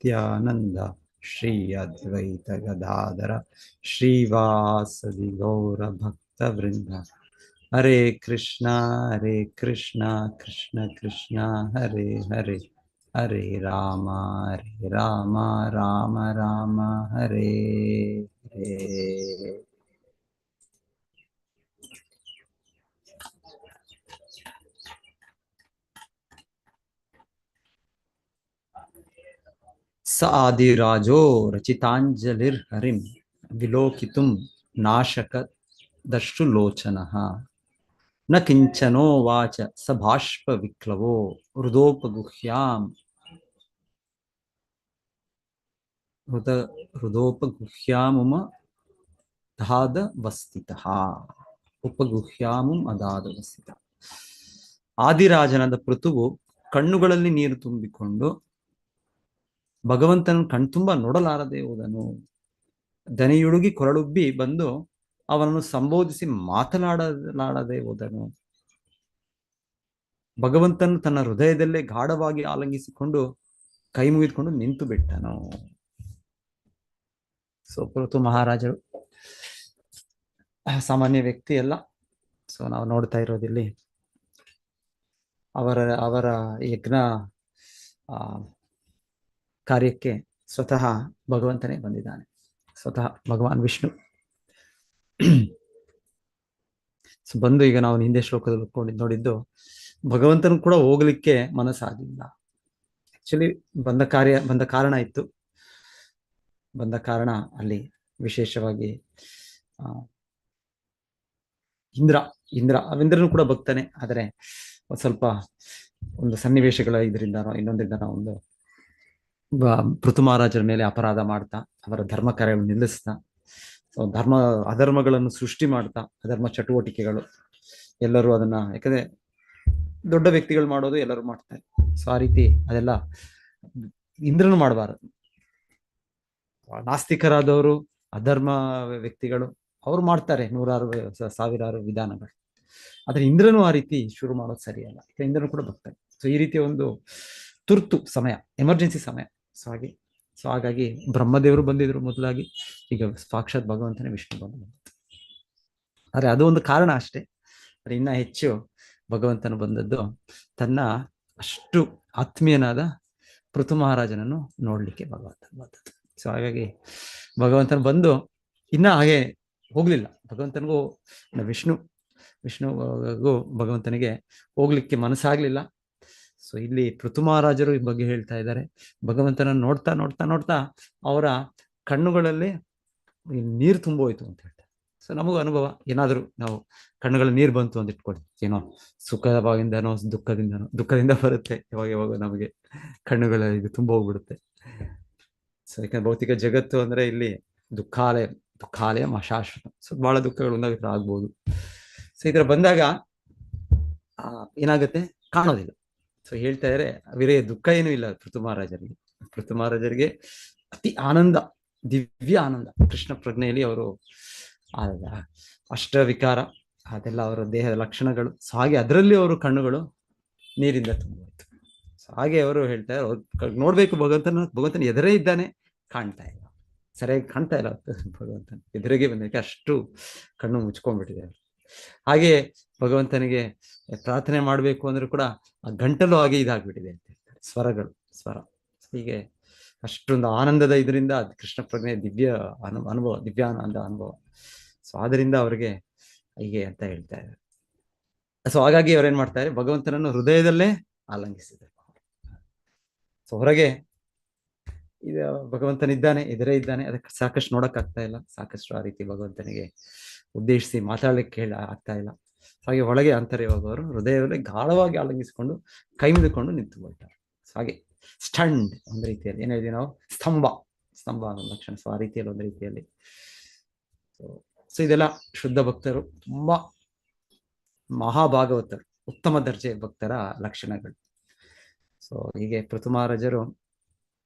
ನಿತ್ಯಾನಂದ ಶ್ರೀ ಅದ್ವೈತ ಗದಾಧರ ಶ್ರೀವಾಸದಿ ಗೌರ ಭಕ್ತ ವೃಂದ. ಹರೇ ಕೃಷ್ಣ ಕೃಷ್ಣ ಕೃಷ್ಣ ಹರೇ ಹರೇ, ಹರೇ ರಾಮ ರಾಮ ರಾಮ ಹರೇ ಹರೇ. ಸ ಆದಿರಾಜೋ ರಚಿತಾಂಜಲಿರ್ ಹರಿಂ ವಿಲೋಕಿತುಂ ನಾಶಕ ದಶ್ರುಲೋಚನಃ ನ ಕಿಂಚನೋ ವಾಚ ಸ ಭಾಷ್ಪ ವಿಕ್ಲವೋ ಹೃದೋಪಗುಹ್ಯಾಮುಮ ದಾದ ವಸ್ತಿತಃ. ಉಪಗುಹ್ಯಾಮುಂ ಅದಾದ ವಸ್ತಿತ. ಆದಿರಾಜನಾದ ಪೃಥುವು ಕಣ್ಣುಗಳಲ್ಲಿ ನೀರು ತುಂಬಿಕೊಂಡು ಭಗವಂತನ ಕಣ್ತುಂಬ ನೋಡಲಾರದೆ ಹೋದನು. ದನಿಯುಡುಗಿ ಕೊರಳುಬ್ಬಿ ಬಂದು ಅವನನ್ನು ಸಂಬೋಧಿಸಿ ಮಾತನಾಡಲಾರದೆ ಹೋದನು. ಭಗವಂತನು ತನ್ನ ಹೃದಯದಲ್ಲೇ ಗಾಢವಾಗಿ ಆಲಂಗಿಸಿಕೊಂಡು ಕೈ ಮುಗಿದುಕೊಂಡು ನಿಂತು ಬಿಟ್ಟನು. ಸೊ ಪೃಥು ಮಹಾರಾಜರು ಸಾಮಾನ್ಯ ವ್ಯಕ್ತಿ ಅಲ್ಲ. ಸೊ ನಾವು ನೋಡ್ತಾ ಇರೋದಿಲ್ಲಿ ಅವರ ಯಜ್ಞ ಕಾರ್ಯಕ್ಕೆ ಸ್ವತಃ ಭಗವಂತನೇ ಬಂದಿದ್ದಾನೆ, ಸ್ವತಃ ಭಗವಾನ್ ವಿಷ್ಣು. ಸೊ ಬಂದು ಈಗ ನಾವು ಹಿಂದೆ ಶ್ಲೋಕದಲ್ಲಿ ನೋಡಿದ್ದು ಭಗವಂತನು ಕೂಡ ಹೋಗ್ಲಿಕ್ಕೆ ಮನಸ್ಸಾಗಲಿಲ್ಲ. ಆಕ್ಚುಲಿ ಬಂದ ಕಾರಣ ಇತ್ತು. ಬಂದ ಕಾರಣ ಅಲ್ಲಿ ವಿಶೇಷವಾಗಿ ಇಂದ್ರನು ಕೂಡ ಭಕ್ತನೇ. ಆದರೆ ಸ್ವಲ್ಪ ಒಂದು ಸನ್ನಿವೇಶಗಳ ಇದರಿಂದನೋ ಇನ್ನೊಂದರಿಂದನೋ ಒಂದು ಪೃಥು ಮಹಾರಾಜರ ಮೇಲೆ ಅಪರಾಧ ಮಾಡ್ತಾ ಅವರ ಧರ್ಮ ಕಾರ್ಯಗಳನ್ನು ನಿಲ್ಲಿಸ್ತಾ ಅಧರ್ಮಗಳನ್ನು ಸೃಷ್ಟಿ ಮಾಡ್ತಾ, ಅಧರ್ಮ ಚಟುವಟಿಕೆಗಳು ಎಲ್ಲರೂ ಅದನ್ನ, ಯಾಕಂದ್ರೆ ದೊಡ್ಡ ವ್ಯಕ್ತಿಗಳು ಮಾಡೋದು ಎಲ್ಲರೂ ಮಾಡ್ತಾರೆ. ಸೊ ಆ ರೀತಿ ಅದೆಲ್ಲ ಇಂದ್ರನು ಮಾಡಬಾರದು. ನಾಸ್ತಿಕರಾದವರು, ಅಧರ್ಮ ವ್ಯಕ್ತಿಗಳು ಅವ್ರು ಮಾಡ್ತಾರೆ ನೂರಾರು ಸಾವಿರಾರು ವಿಧಾನಗಳು. ಆದ್ರೆ ಇಂದ್ರನು ಆ ರೀತಿ ಶುರು ಮಾಡೋದು ಸರಿಯಲ್ಲ. ಇಂದ್ರನು ಕೂಡ ಬರ್ತಾರೆ. ಸೊ ಈ ರೀತಿಯ ಒಂದು ತುರ್ತು ಸಮಯ, ಎಮರ್ಜೆನ್ಸಿ ಸಮಯ. ಸೊ ಹಾಗಾಗಿ ಬ್ರಹ್ಮದೇವರು ಬಂದಿದ್ರು ಮೊದಲಾಗಿ, ಈಗ ಸಾಕ್ಷಾತ್ ಭಗವಂತನೇ ವಿಷ್ಣು ಬಂದ. ಆದ್ರೆ ಅದು ಒಂದು ಕಾರಣ ಅಷ್ಟೇ. ಇನ್ನ ಹೆಚ್ಚು ಭಗವಂತನು ಬಂದದ್ದು ತನ್ನ ಅಷ್ಟು ಆತ್ಮೀಯನಾದ ಪೃಥು ಮಹಾರಾಜನನ್ನು ನೋಡ್ಲಿಕ್ಕೆ ಭಗವಂತ ಬಂದದ್ದು. ಸೊ ಹಾಗಾಗಿ ಭಗವಂತನು ಬಂದು ಇನ್ನ ಹಾಗೆ ಹೋಗ್ಲಿಲ್ಲ. ಭಗವಂತನಿಗೂ ವಿಷ್ಣುಗೂ ಭಗವಂತನಿಗೆ ಹೋಗ್ಲಿಕ್ಕೆ ಮನಸ್ಸಾಗ್ಲಿಲ್ಲ. ಸೊ ಇಲ್ಲಿ ಪೃಥು ಮಹಾರಾಜರು ಈ ಬಗ್ಗೆ ಹೇಳ್ತಾ ಇದ್ದಾರೆ. ಭಗವಂತನನ್ನು ನೋಡ್ತಾ ನೋಡ್ತಾ ನೋಡ್ತಾ ಅವರ ಕಣ್ಣುಗಳಲ್ಲಿ ನೀರು ತುಂಬೋಯ್ತು ಅಂತ ಹೇಳ್ತಾರೆ. ಸೊ ನಮಗೂ ಅನುಭವ, ಏನಾದ್ರು ನಾವು ಕಣ್ಣುಗಳಲ್ಲಿ ನೀರು ಬಂತು ಅಂತ ಇಟ್ಕೊಳ್ಳಿ, ಏನೋ ಸುಖದಿಂದನೋ ದುಃಖದಿಂದ ಬರುತ್ತೆ ಯಾವಾಗ ನಮಗೆ ಕಣ್ಣುಗಳ ಇದು ತುಂಬ ಹೋಗ್ಬಿಡುತ್ತೆ. ಸೊ ಯಾಕಂದ್ರೆ ಭೌತಿಕ ಜಗತ್ತು ಅಂದ್ರೆ ಇಲ್ಲಿ ದುಃಖಾಲಯ ಅಶಾಶ್ವತ. ಸೊ ಬಹಳ ದುಃಖಗಳು ಆಗ್ಬೋದು. ಸೊ ಈ ತರ ಬಂದಾಗ ಏನಾಗುತ್ತೆ, ಕಾಣೋದಿಲ್ಲ. ಸೊ ಹೇಳ್ತಾ ಇದ್ರೆ ವಿರೇ ದುಃಖ ಏನೂ ಇಲ್ಲ ಪೃಥು ಮಹಾರಾಜರಿಗೆ ಅತಿ ಆನಂದ, ದಿವ್ಯ ಆನಂದ. ಕೃಷ್ಣ ಪ್ರಜ್ಞೆಯಲ್ಲಿ ಅವರು ಅಷ್ಟವಿಕಾರ ಅದೆಲ್ಲ ಅವರ ದೇಹದ ಲಕ್ಷಣಗಳು. ಸೊ ಹಾಗೆ ಅದರಲ್ಲಿ ಅವರು ಕಣ್ಣುಗಳು ನೀರಿಂದ ತುಂಬೋಯ್ತು. ಸೊ ಹಾಗೆ ಅವರು ಹೇಳ್ತಾರೆ, ಅವ್ರು ನೋಡ್ಬೇಕು ಭಗವಂತನ ಎದುರೇ ಇದ್ದಾನೆ, ಕಾಣ್ತಾ ಇಲ್ಲ, ಸರಿಯಾಗಿ ಕಾಣ್ತಾ ಇಲ್ಲ ಭಗವಂತನ ಎದುರಿಗೆ ಬಂದಕ್ಕೆ ಅಷ್ಟು ಕಣ್ಣು ಮುಚ್ಕೊಂಡ್ಬಿಟ್ಟಿದೆ. ಹಾಗೆ ಭಗವಂತನಿಗೆ ಪ್ರಾರ್ಥನೆ ಮಾಡ್ಬೇಕು ಅಂದ್ರೆ ಕೂಡ ಆ ಗಂಟಲು ಹಾಗೆ ಇದಾಗ್ಬಿಟ್ಟಿದೆ ಅಂತ ಹೇಳ್ತಾರೆ. ಸ್ವರ ಹೀಗೆ ಅಷ್ಟೊಂದು ಆನಂದದ ಇದರಿಂದ ಕೃಷ್ಣ ಪ್ರಜ್ಞೆ ಅನುಭವ, ದಿವ್ಯಾನಂದ ಅನುಭವ. ಸೊ ಆದ್ರಿಂದ ಅವ್ರಿಗೆ ಹೀಗೆ ಅಂತ ಹೇಳ್ತಾ ಇದ್ದಾರೆ. ಸೊ ಹಾಗಾಗಿ ಅವ್ರೇನ್ ಮಾಡ್ತಾರೆ, ಭಗವಂತನನ್ನು ಹೃದಯದಲ್ಲೇ ಆಲಂಗಿಸಿದ್ದಾರೆ. ಸೊ ಹೊರಗೆ ಇದು ಭಗವಂತನಿದ್ದಾನೆ, ಎದುರೇ ಇದ್ದಾನೆ, ಅದಕ್ಕೆ ಸಾಕಷ್ಟು ನೋಡಕ್ ಆಗ್ತಾ ಇಲ್ಲ, ಸಾಕಷ್ಟು ಆ ರೀತಿ ಭಗವಂತನಿಗೆ ಉದ್ದೇಶಿಸಿ ಮಾತಾಡ್ಲಿಕ್ಕೆ ಆಗ್ತಾ ಇಲ್ಲ. ಹಾಗೆ ಒಳಗೆ ಆಂತರ್ಯವಾದವರು ಹೃದಯದಲ್ಲಿ ಗಾಢವಾಗಿ ಆಲಂಗಿಸಿಕೊಂಡು ಕೈ ಮುಗಿದುಕೊಂಡು ನಿಂತು ಬಿಡ್ತಾರೆ. ಹಾಗೆ ಸ್ಟಂಡ್ ಒಂದು ರೀತಿಯಲ್ಲಿ ಏನ್ ಹೇಳಿದ್ವಿ ನಾವು, ಸ್ತಂಭ ಅನ್ನೋ ಲಕ್ಷಣ. ಸೊ ಆ ರೀತಿಯಲ್ಲಿ ಒಂದು ರೀತಿಯಲ್ಲಿ ಸೊ ಇದೆಲ್ಲ ಶುದ್ಧ ಭಕ್ತರು, ತುಂಬಾ ಮಹಾಭಾಗವತರು, ಉತ್ತಮ ದರ್ಜೆ ಭಕ್ತರ ಲಕ್ಷಣಗಳು. ಸೊ ಹೀಗೆ ಪೃಥು ಮಹಾರಾಜರು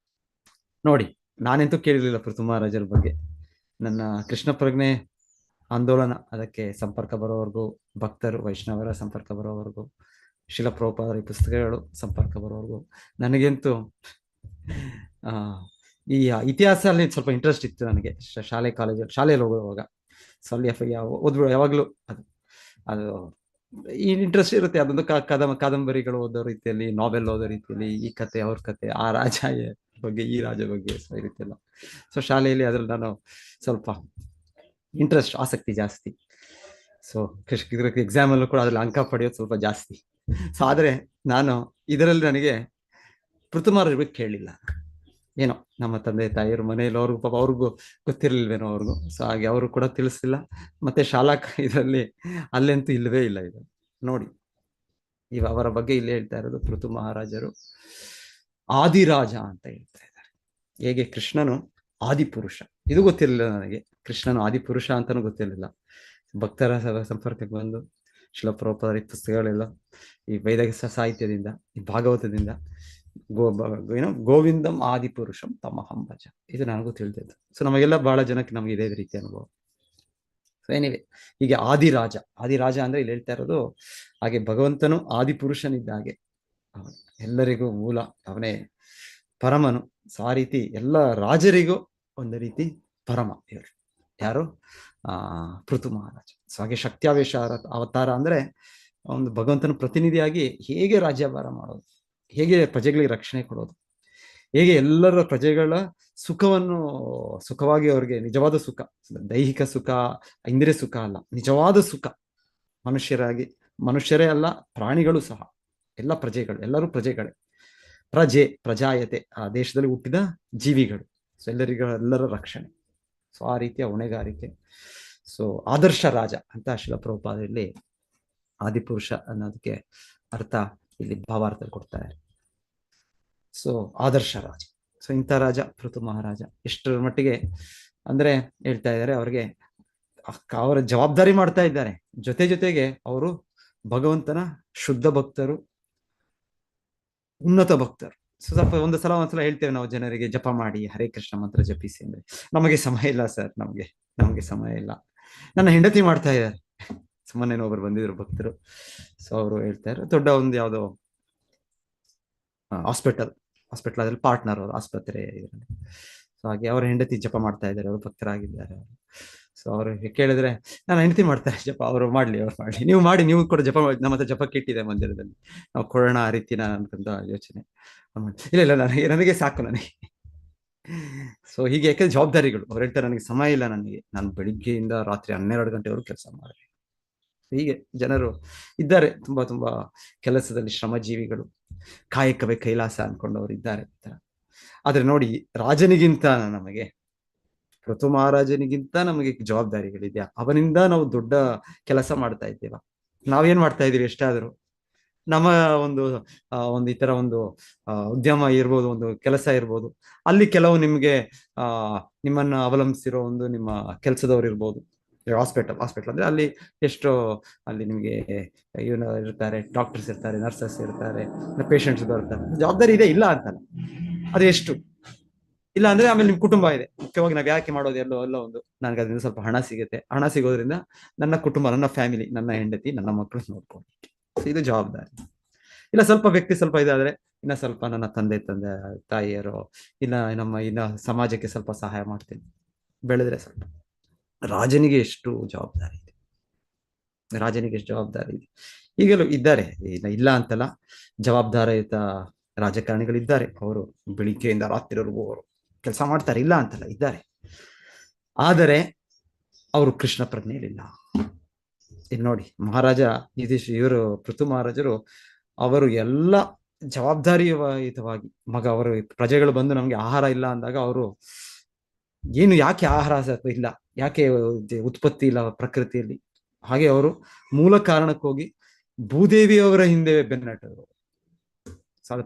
ನೋಡಿ, ನಾನೆಂತೂ ಕೇಳಿರ್ಲಿಲ್ಲ ಪೃಥು ಮಹಾರಾಜರ ಬಗ್ಗೆ. ನನ್ನ ಕೃಷ್ಣ ಪ್ರಜ್ಞೆ ಆಂದೋಲನ ಅದಕ್ಕೆ ಸಂಪರ್ಕ ಬರೋವರೆಗೂ, ಭಕ್ತರು ವೈಷ್ಣವರ ಸಂಪರ್ಕ ಬರೋವರೆಗೂ, ಶಿಲ ಪ್ರಭುಪಾದರ ಪುಸ್ತಕಗಳು ಸಂಪರ್ಕ ಬರೋವರೆಗೂ ನನಗಂತೂ ಆ ಈ ಇತಿಹಾಸ ಅಲ್ಲಿ ಸ್ವಲ್ಪ ಇಂಟ್ರೆಸ್ಟ್ ಇತ್ತು ನನಗೆ, ಶಾಲೆಯಲ್ಲಿ ಹೋಗುವಾಗ. ಸೊ ಅಲ್ಲಿ ಓದ್ಬಿಡು ಯಾವಾಗ್ಲೂ ಅದು ಅದು ಈ ಇಂಟ್ರೆಸ್ಟ್ ಇರುತ್ತೆ. ಅದೊಂದು ಕಾದಂಬರಿಗಳು ಓದೋ ರೀತಿಯಲ್ಲಿ, ನಾವೆಲ್ ಓದೋ ರೀತಿಯಲ್ಲಿ, ಈ ಕತೆ ಅವ್ರ ಕತೆ, ಆ ರಾಜ ಬಗ್ಗೆ, ಈ ರಾಜ ಬಗ್ಗೆ, ಸೊ ಈ ರೀತಿ ಎಲ್ಲ. ಸೊ ಶಾಲೆಯಲ್ಲಿ ಅದ್ರಲ್ಲಿ ನಾನು ಸ್ವಲ್ಪ ಇಂಟ್ರೆಸ್ಟ್, ಆಸಕ್ತಿ ಜಾಸ್ತಿ. ಸೊ ಎಕ್ಸಾಮ್ ಅಲ್ಲೂ ಕೂಡ ಅದ್ರಲ್ಲಿ ಅಂಕ ಪಡೆಯೋದು ಸ್ವಲ್ಪ ಜಾಸ್ತಿ. ಸೊ ಆದ್ರೆ ನಾನು ಇದರಲ್ಲಿ ನನಗೆ ಪೃಥುಮಾರ ಬಗ್ಗೆ ಕೇಳಲಿಲ್ಲ. ಏನೋ ನಮ್ಮ ತಂದೆ ತಾಯಿಯರು ಮನೆಯಲ್ಲಿ ಅವ್ರಿಗೂ ಪಾಪ ಅವ್ರಿಗೂ ಗೊತ್ತಿರ್ಲಿಲ್ವೇನೋ ಅವ್ರಿಗೂ. ಸೊ ಹಾಗೆ ಅವರು ಕೂಡ ತಿಳಿಸ್ಲಿಲ್ಲ. ಮತ್ತೆ ಶಾಲಾ ಇದರಲ್ಲಿ ಅಲ್ಲಂತೂ ಇಲ್ಲವೇ ಇಲ್ಲ ಇದು. ನೋಡಿ ಅವರ ಬಗ್ಗೆ ಇಲ್ಲಿ ಹೇಳ್ತಾ ಇರೋದು, ಪೃಥು ಮಹಾರಾಜರು ಆದಿರಾಜ ಅಂತ ಹೇಳ್ತಾ ಇದ್ದಾರೆ. ಹೇಗೆ ಕೃಷ್ಣನು ಆದಿಪುರುಷ, ಇದು ಗೊತ್ತಿರಲಿಲ್ಲ ನನಗೆ. ಕೃಷ್ಣನು ಆದಿಪುರುಷ ಅಂತಾನು ಗೊತ್ತಿರಲಿಲ್ಲ. ಭಕ್ತರ ಸಂಪರ್ಕಕ್ಕೆ ಬಂದು ಶಿಲ ಪ್ರಭುಪಾದರ ಈ ಪುಸ್ತಕಗಳೆಲ್ಲ, ಈ ವೈದಿಕ ಸಾಹಿತ್ಯದಿಂದ, ಈ ಭಾಗವತದಿಂದ, ಗೋವಿಂದಂ ಆದಿಪುರುಷಂ ತಮಹಂ ಭಜ, ಇದು ನನಗೂ ತಿಳಿದಿದ್ದು. ಸೊ ನಮಗೆಲ್ಲ ಬಹಳ ಜನಕ್ಕೆ ನಮ್ಗೆ ಇದೇ ರೀತಿ ಅನುಭವ. ಸೊ ಏನಿವೆ, ಹೀಗೆ ಆದಿರಾಜ ಅಂದ್ರೆ ಇಲ್ಲಿ ಹೇಳ್ತಾ ಇರೋದು, ಹಾಗೆ ಭಗವಂತನು ಆದಿಪುರುಷನಿದ್ದ ಹಾಗೆ, ಎಲ್ಲರಿಗೂ ಮೂಲ ಅವನೇ, ಪರಮನು. ಸೊ ಆ ರೀತಿ ಎಲ್ಲ ರಾಜರಿಗೂ ಒಂದು ರೀತಿ ಪರಮ ಇವರು ಯಾರು, ಪೃಥು ಮಹಾರಾಜ. ಸೊ ಹಾಗೆ ಶಕ್ತ್ಯಾವೇಶ ಅವತಾರ ಅಂದ್ರೆ ಒಂದು ಭಗವಂತನ ಪ್ರತಿನಿಧಿಯಾಗಿ ಹೇಗೆ ರಾಜ್ಯಭಾರ ಮಾಡೋದು, ಹೇಗೆ ಪ್ರಜೆಗಳಿಗೆ ರಕ್ಷಣೆ ಕೊಡೋದು, ಹೇಗೆ ಎಲ್ಲರ ಪ್ರಜೆಗಳ ಸುಖವಾಗಿ ಅವ್ರಿಗೆ ನಿಜವಾದ ಸುಖ, ದೈಹಿಕ ಸುಖ, ಇಂದ್ರಿಯ ಸುಖ ಅಲ್ಲ, ನಿಜವಾದ ಸುಖ, ಮನುಷ್ಯರೇ ಅಲ್ಲ, ಪ್ರಾಣಿಗಳು ಸಹ, ಎಲ್ಲ ಪ್ರಜೆಗಳು, ಎಲ್ಲರೂ ಪ್ರಜೆಗಳೇ. ಪ್ರಜಾಯತೆ, ಆ ದೇಶದಲ್ಲಿ ಹುಟ್ಟಿದ ಜೀವಿಗಳು, ಸೊ ಎಲ್ಲರ ರಕ್ಷಣೆ. ಸೊ ಆ ರೀತಿಯ ಹೊಣೆಗಾರಿಕೆ. ಸೊ ಆದರ್ಶ ರಾಜ ಅಂತ ಶಿಲ ಪ್ರಭುಪಾದಲ್ಲಿ ಆದಿಪುರುಷ ಅನ್ನೋದಕ್ಕೆ ಅರ್ಥ ಇಲ್ಲಿ ಭಾವಾರ್ಥದಲ್ಲಿ ಕೊಡ್ತಾರೆ. ಸೊ ಆದರ್ಶ ರಾಜ. ಸೊ ಇಂಥ ರಾಜ ಪೃಥು ಮಹಾರಾಜ. ಎಷ್ಟರ ಮಟ್ಟಿಗೆ ಅಂದ್ರೆ ಹೇಳ್ತಾ ಇದ್ದಾರೆ, ಅವ್ರಿಗೆ ಅವರ ಜವಾಬ್ದಾರಿ ಮಾಡ್ತಾ ಇದ್ದಾರೆ, ಜೊತೆಗೆ ಅವರು ಭಗವಂತನ ಶುದ್ಧ ಭಕ್ತರು, ಉನ್ನತ ಭಕ್ತರು. ಸೊ ಸ್ವಲ್ಪ ಒಂದ್ಸಲ ಹೇಳ್ತೇವೆ ನಾವು ಜನರಿಗೆ, ಜಪ ಮಾಡಿ, ಹರೇ ಕೃಷ್ಣ ಮಂತ್ರ ಜಪಿಸಿ ಅಂದ್ರೆ, ನಮಗೆ ಸಮಯ ಇಲ್ಲ ಸರ್, ನಮ್ಗೆ ಸಮಯ ಇಲ್ಲ. ನನ್ನ ಹೆಂಡತಿ ಮಾಡ್ತಾ ಇದ್ದಾರೆ. ಸುಮ್ಮನೆ ಒಬ್ರು ಬಂದಿದ್ರು ಭಕ್ತರು. ಸೊ ಅವರು ಹೇಳ್ತಾರೆ, ದೊಡ್ಡ ಒಂದು ಯಾವುದೋ ಹಾಸ್ಪಿಟಲ್ ಅದ್ರಲ್ಲಿ ಪಾರ್ಟ್ನರ್ ಅವರು, ಆಸ್ಪತ್ರೆ ಇದರಲ್ಲಿ. ಸೊ ಹಾಗೆ ಅವ್ರ ಹೆಂಡತಿ ಜಪ ಮಾಡ್ತಾ ಇದ್ದಾರೆ, ಅವರು ಭಕ್ತರಾಗಿದ್ದಾರೆ. ಸೊ ಅವ್ರು ಕೇಳಿದ್ರೆ, ನಾನು ಹೆಂಡತಿ ಮಾಡ್ತಾರೆ ಜಪ, ಅವ್ರು ಮಾಡ್ಲಿ ನೀವು ಕೂಡ ಜಪ, ನಮ್ಮ ಹತ್ರ ಜಪಕ್ಕೆ ಇಟ್ಟಿದೆ ಮಂದಿರದಲ್ಲಿ, ನಾವು ಕೊಡೋಣ ಆ ರೀತಿ ನಾನು ಅನ್ಕೊಂತ ಯೋಚನೆ. ಇಲ್ಲ ನನಗೆ ಸಾಕು ನನಗೆ. ಸೊ ಹೀಗೆ, ಯಾಕಂದ್ರೆ ಜವಾಬ್ದಾರಿಗಳು. ಅವ್ರು ಹೇಳ್ತಾರೆ, ನನಗೆ ಸಮಯ ಇಲ್ಲ, ನಾನು ಬೆಳಿಗ್ಗೆಯಿಂದ ರಾತ್ರಿ 12 ಗಂಟೆವರೆಗೂ ಕೆಲಸ ಮಾಡಿ. ಹೀಗೆ ಜನರು ಇದ್ದಾರೆ, ತುಂಬಾ ಕೆಲಸದಲ್ಲಿ ಶ್ರಮಜೀವಿಗಳು, ಕಾಯಕವೇ ಕೈಲಾಸ ಅನ್ಕೊಂಡವ್ರು ಇದ್ದಾರೆ. ಆದ್ರೆ ನೋಡಿ, ಪೃಥು ಮಹಾರಾಜನಿಗಿಂತ ನಮಗೆ ಜವಾಬ್ದಾರಿಗಳಿದೆಯಾ? ಅವನಿಂದ ನಾವು ದೊಡ್ಡ ಕೆಲಸ ಮಾಡ್ತಾ ಇದ್ದೇವ? ನಾವೇನ್ ಮಾಡ್ತಾ ಇದೀವಿ? ಎಷ್ಟಾದ್ರು ನಮ್ಮ ಒಂದು ಈ ತರ ಒಂದು ಉದ್ಯಮ ಇರ್ಬೋದು, ಒಂದು ಕೆಲಸ ಇರ್ಬೋದು, ಅಲ್ಲಿ ಕೆಲವು ನಿಮ್ಗೆ ನಿಮ್ಮನ್ನ ಅವಲಂಬಿಸಿರೋ ಒಂದು ನಿಮ್ಮ ಕೆಲಸದವ್ರು ಇರ್ಬೋದು. ಹಾಸ್ಪಿಟಲ್ ಅಂದ್ರೆ ಅಲ್ಲಿ ಅಲ್ಲಿ ನಿಮ್ಗೆ ಇರ್ತಾರೆ, ಡಾಕ್ಟರ್ಸ್ ಇರ್ತಾರೆ, ನರ್ಸಸ್ ಇರ್ತಾರೆ, ಪೇಷಂಟ್ಸ್ ಬರ್ತಾರೆ. ಜವಾಬ್ದಾರಿ ಇದೆ, ಇಲ್ಲ ಅಂತಲ್ಲ. ಅದು ಎಷ್ಟು ಇಲ್ಲ ಅಂದ್ರೆ ಆಮೇಲೆ ನಿಮ್ ಕುಟುಂಬ ಇದೆ. ಮುಖ್ಯವಾಗಿ ನಾವ್ ಯಾಕೆ ಮಾಡೋದು, ಎಲ್ಲೋ ಒಂದು ನನ್ಗೆ ಅದರಿಂದ ಸ್ವಲ್ಪ ಹಣ ಸಿಗುತ್ತೆ. ಹಣ ಸಿಗೋದ್ರಿಂದ ನನ್ನ ಕುಟುಂಬ, ನನ್ನ ಫ್ಯಾಮಿಲಿ, ನನ್ನ ಹೆಂಡತಿ, ನನ್ನ ಮಕ್ಕಳು ನೋಡ್ಕೊಂಡು, ಇದು ಜವಾಬ್ದಾರಿ. ಇಲ್ಲ ಸ್ವಲ್ಪ ವ್ಯಕ್ತಿ ಸ್ವಲ್ಪ ಇದಾದ್ರೆ, ಇನ್ನ ಸ್ವಲ್ಪ ನನ್ನ ತಂದೆ ತಾಯಿಯರು, ಇನ್ನ ಸಮಾಜಕ್ಕೆ ಸ್ವಲ್ಪ ಸಹಾಯ ಮಾಡ್ತೀನಿ, ಬೆಳೆದ್ರೆ ಸ್ವಲ್ಪ. ರಾಜನಿಗೆ ಎಷ್ಟು ಜವಾಬ್ದಾರಿ ಇದೆ, ಈಗಲೂ ಇದ್ದಾರೆ, ಇಲ್ಲ ಅಂತಲ್ಲ, ಜವಾಬ್ದಾರಿಯುತ ರಾಜಕಾರಣಿಗಳಿದ್ದಾರೆ. ಅವರು ಬೆಳಿಗ್ಗೆಯಿಂದ ರಾತ್ರಿವರೆಗೂ ಅವರು ಕೆಲಸ ಮಾಡ್ತಾರೆ, ಇಲ್ಲ ಅಂತಲ್ಲ, ಇದ್ದಾರೆ. ಆದರೆ ಅವರು ಕೃಷ್ಣ ಪ್ರಜ್ಞೆಯಲ್ಲಿಲ್ಲ. ಇಲ್ಲಿ ನೋಡಿ, ಮಹಾರಾಜ ಇವರು ಪೃಥು ಮಹಾರಾಜರು, ಅವರು ಎಲ್ಲ ಜವಾಬ್ದಾರಿಯುತವಾಗಿ, ಅವರು ಪ್ರಜೆಗಳು ಬಂದು ನಮ್ಗೆ ಆಹಾರ ಇಲ್ಲ ಅಂದಾಗ ಅವರು ಯಾಕೆ ಆಹಾರ ಇಲ್ಲ, ಯಾಕೆ ಉತ್ಪತ್ತಿ ಇಲ್ಲ ಪ್ರಕೃತಿಯಲ್ಲಿ, ಹಾಗೆ ಅವರು ಮೂಲ ಕಾರಣಕ್ಕೆ ಹೋಗಿ ಭೂದೇವಿಯವರ ಹಿಂದೆ ಬೆನ್ನಟ್ಟರು.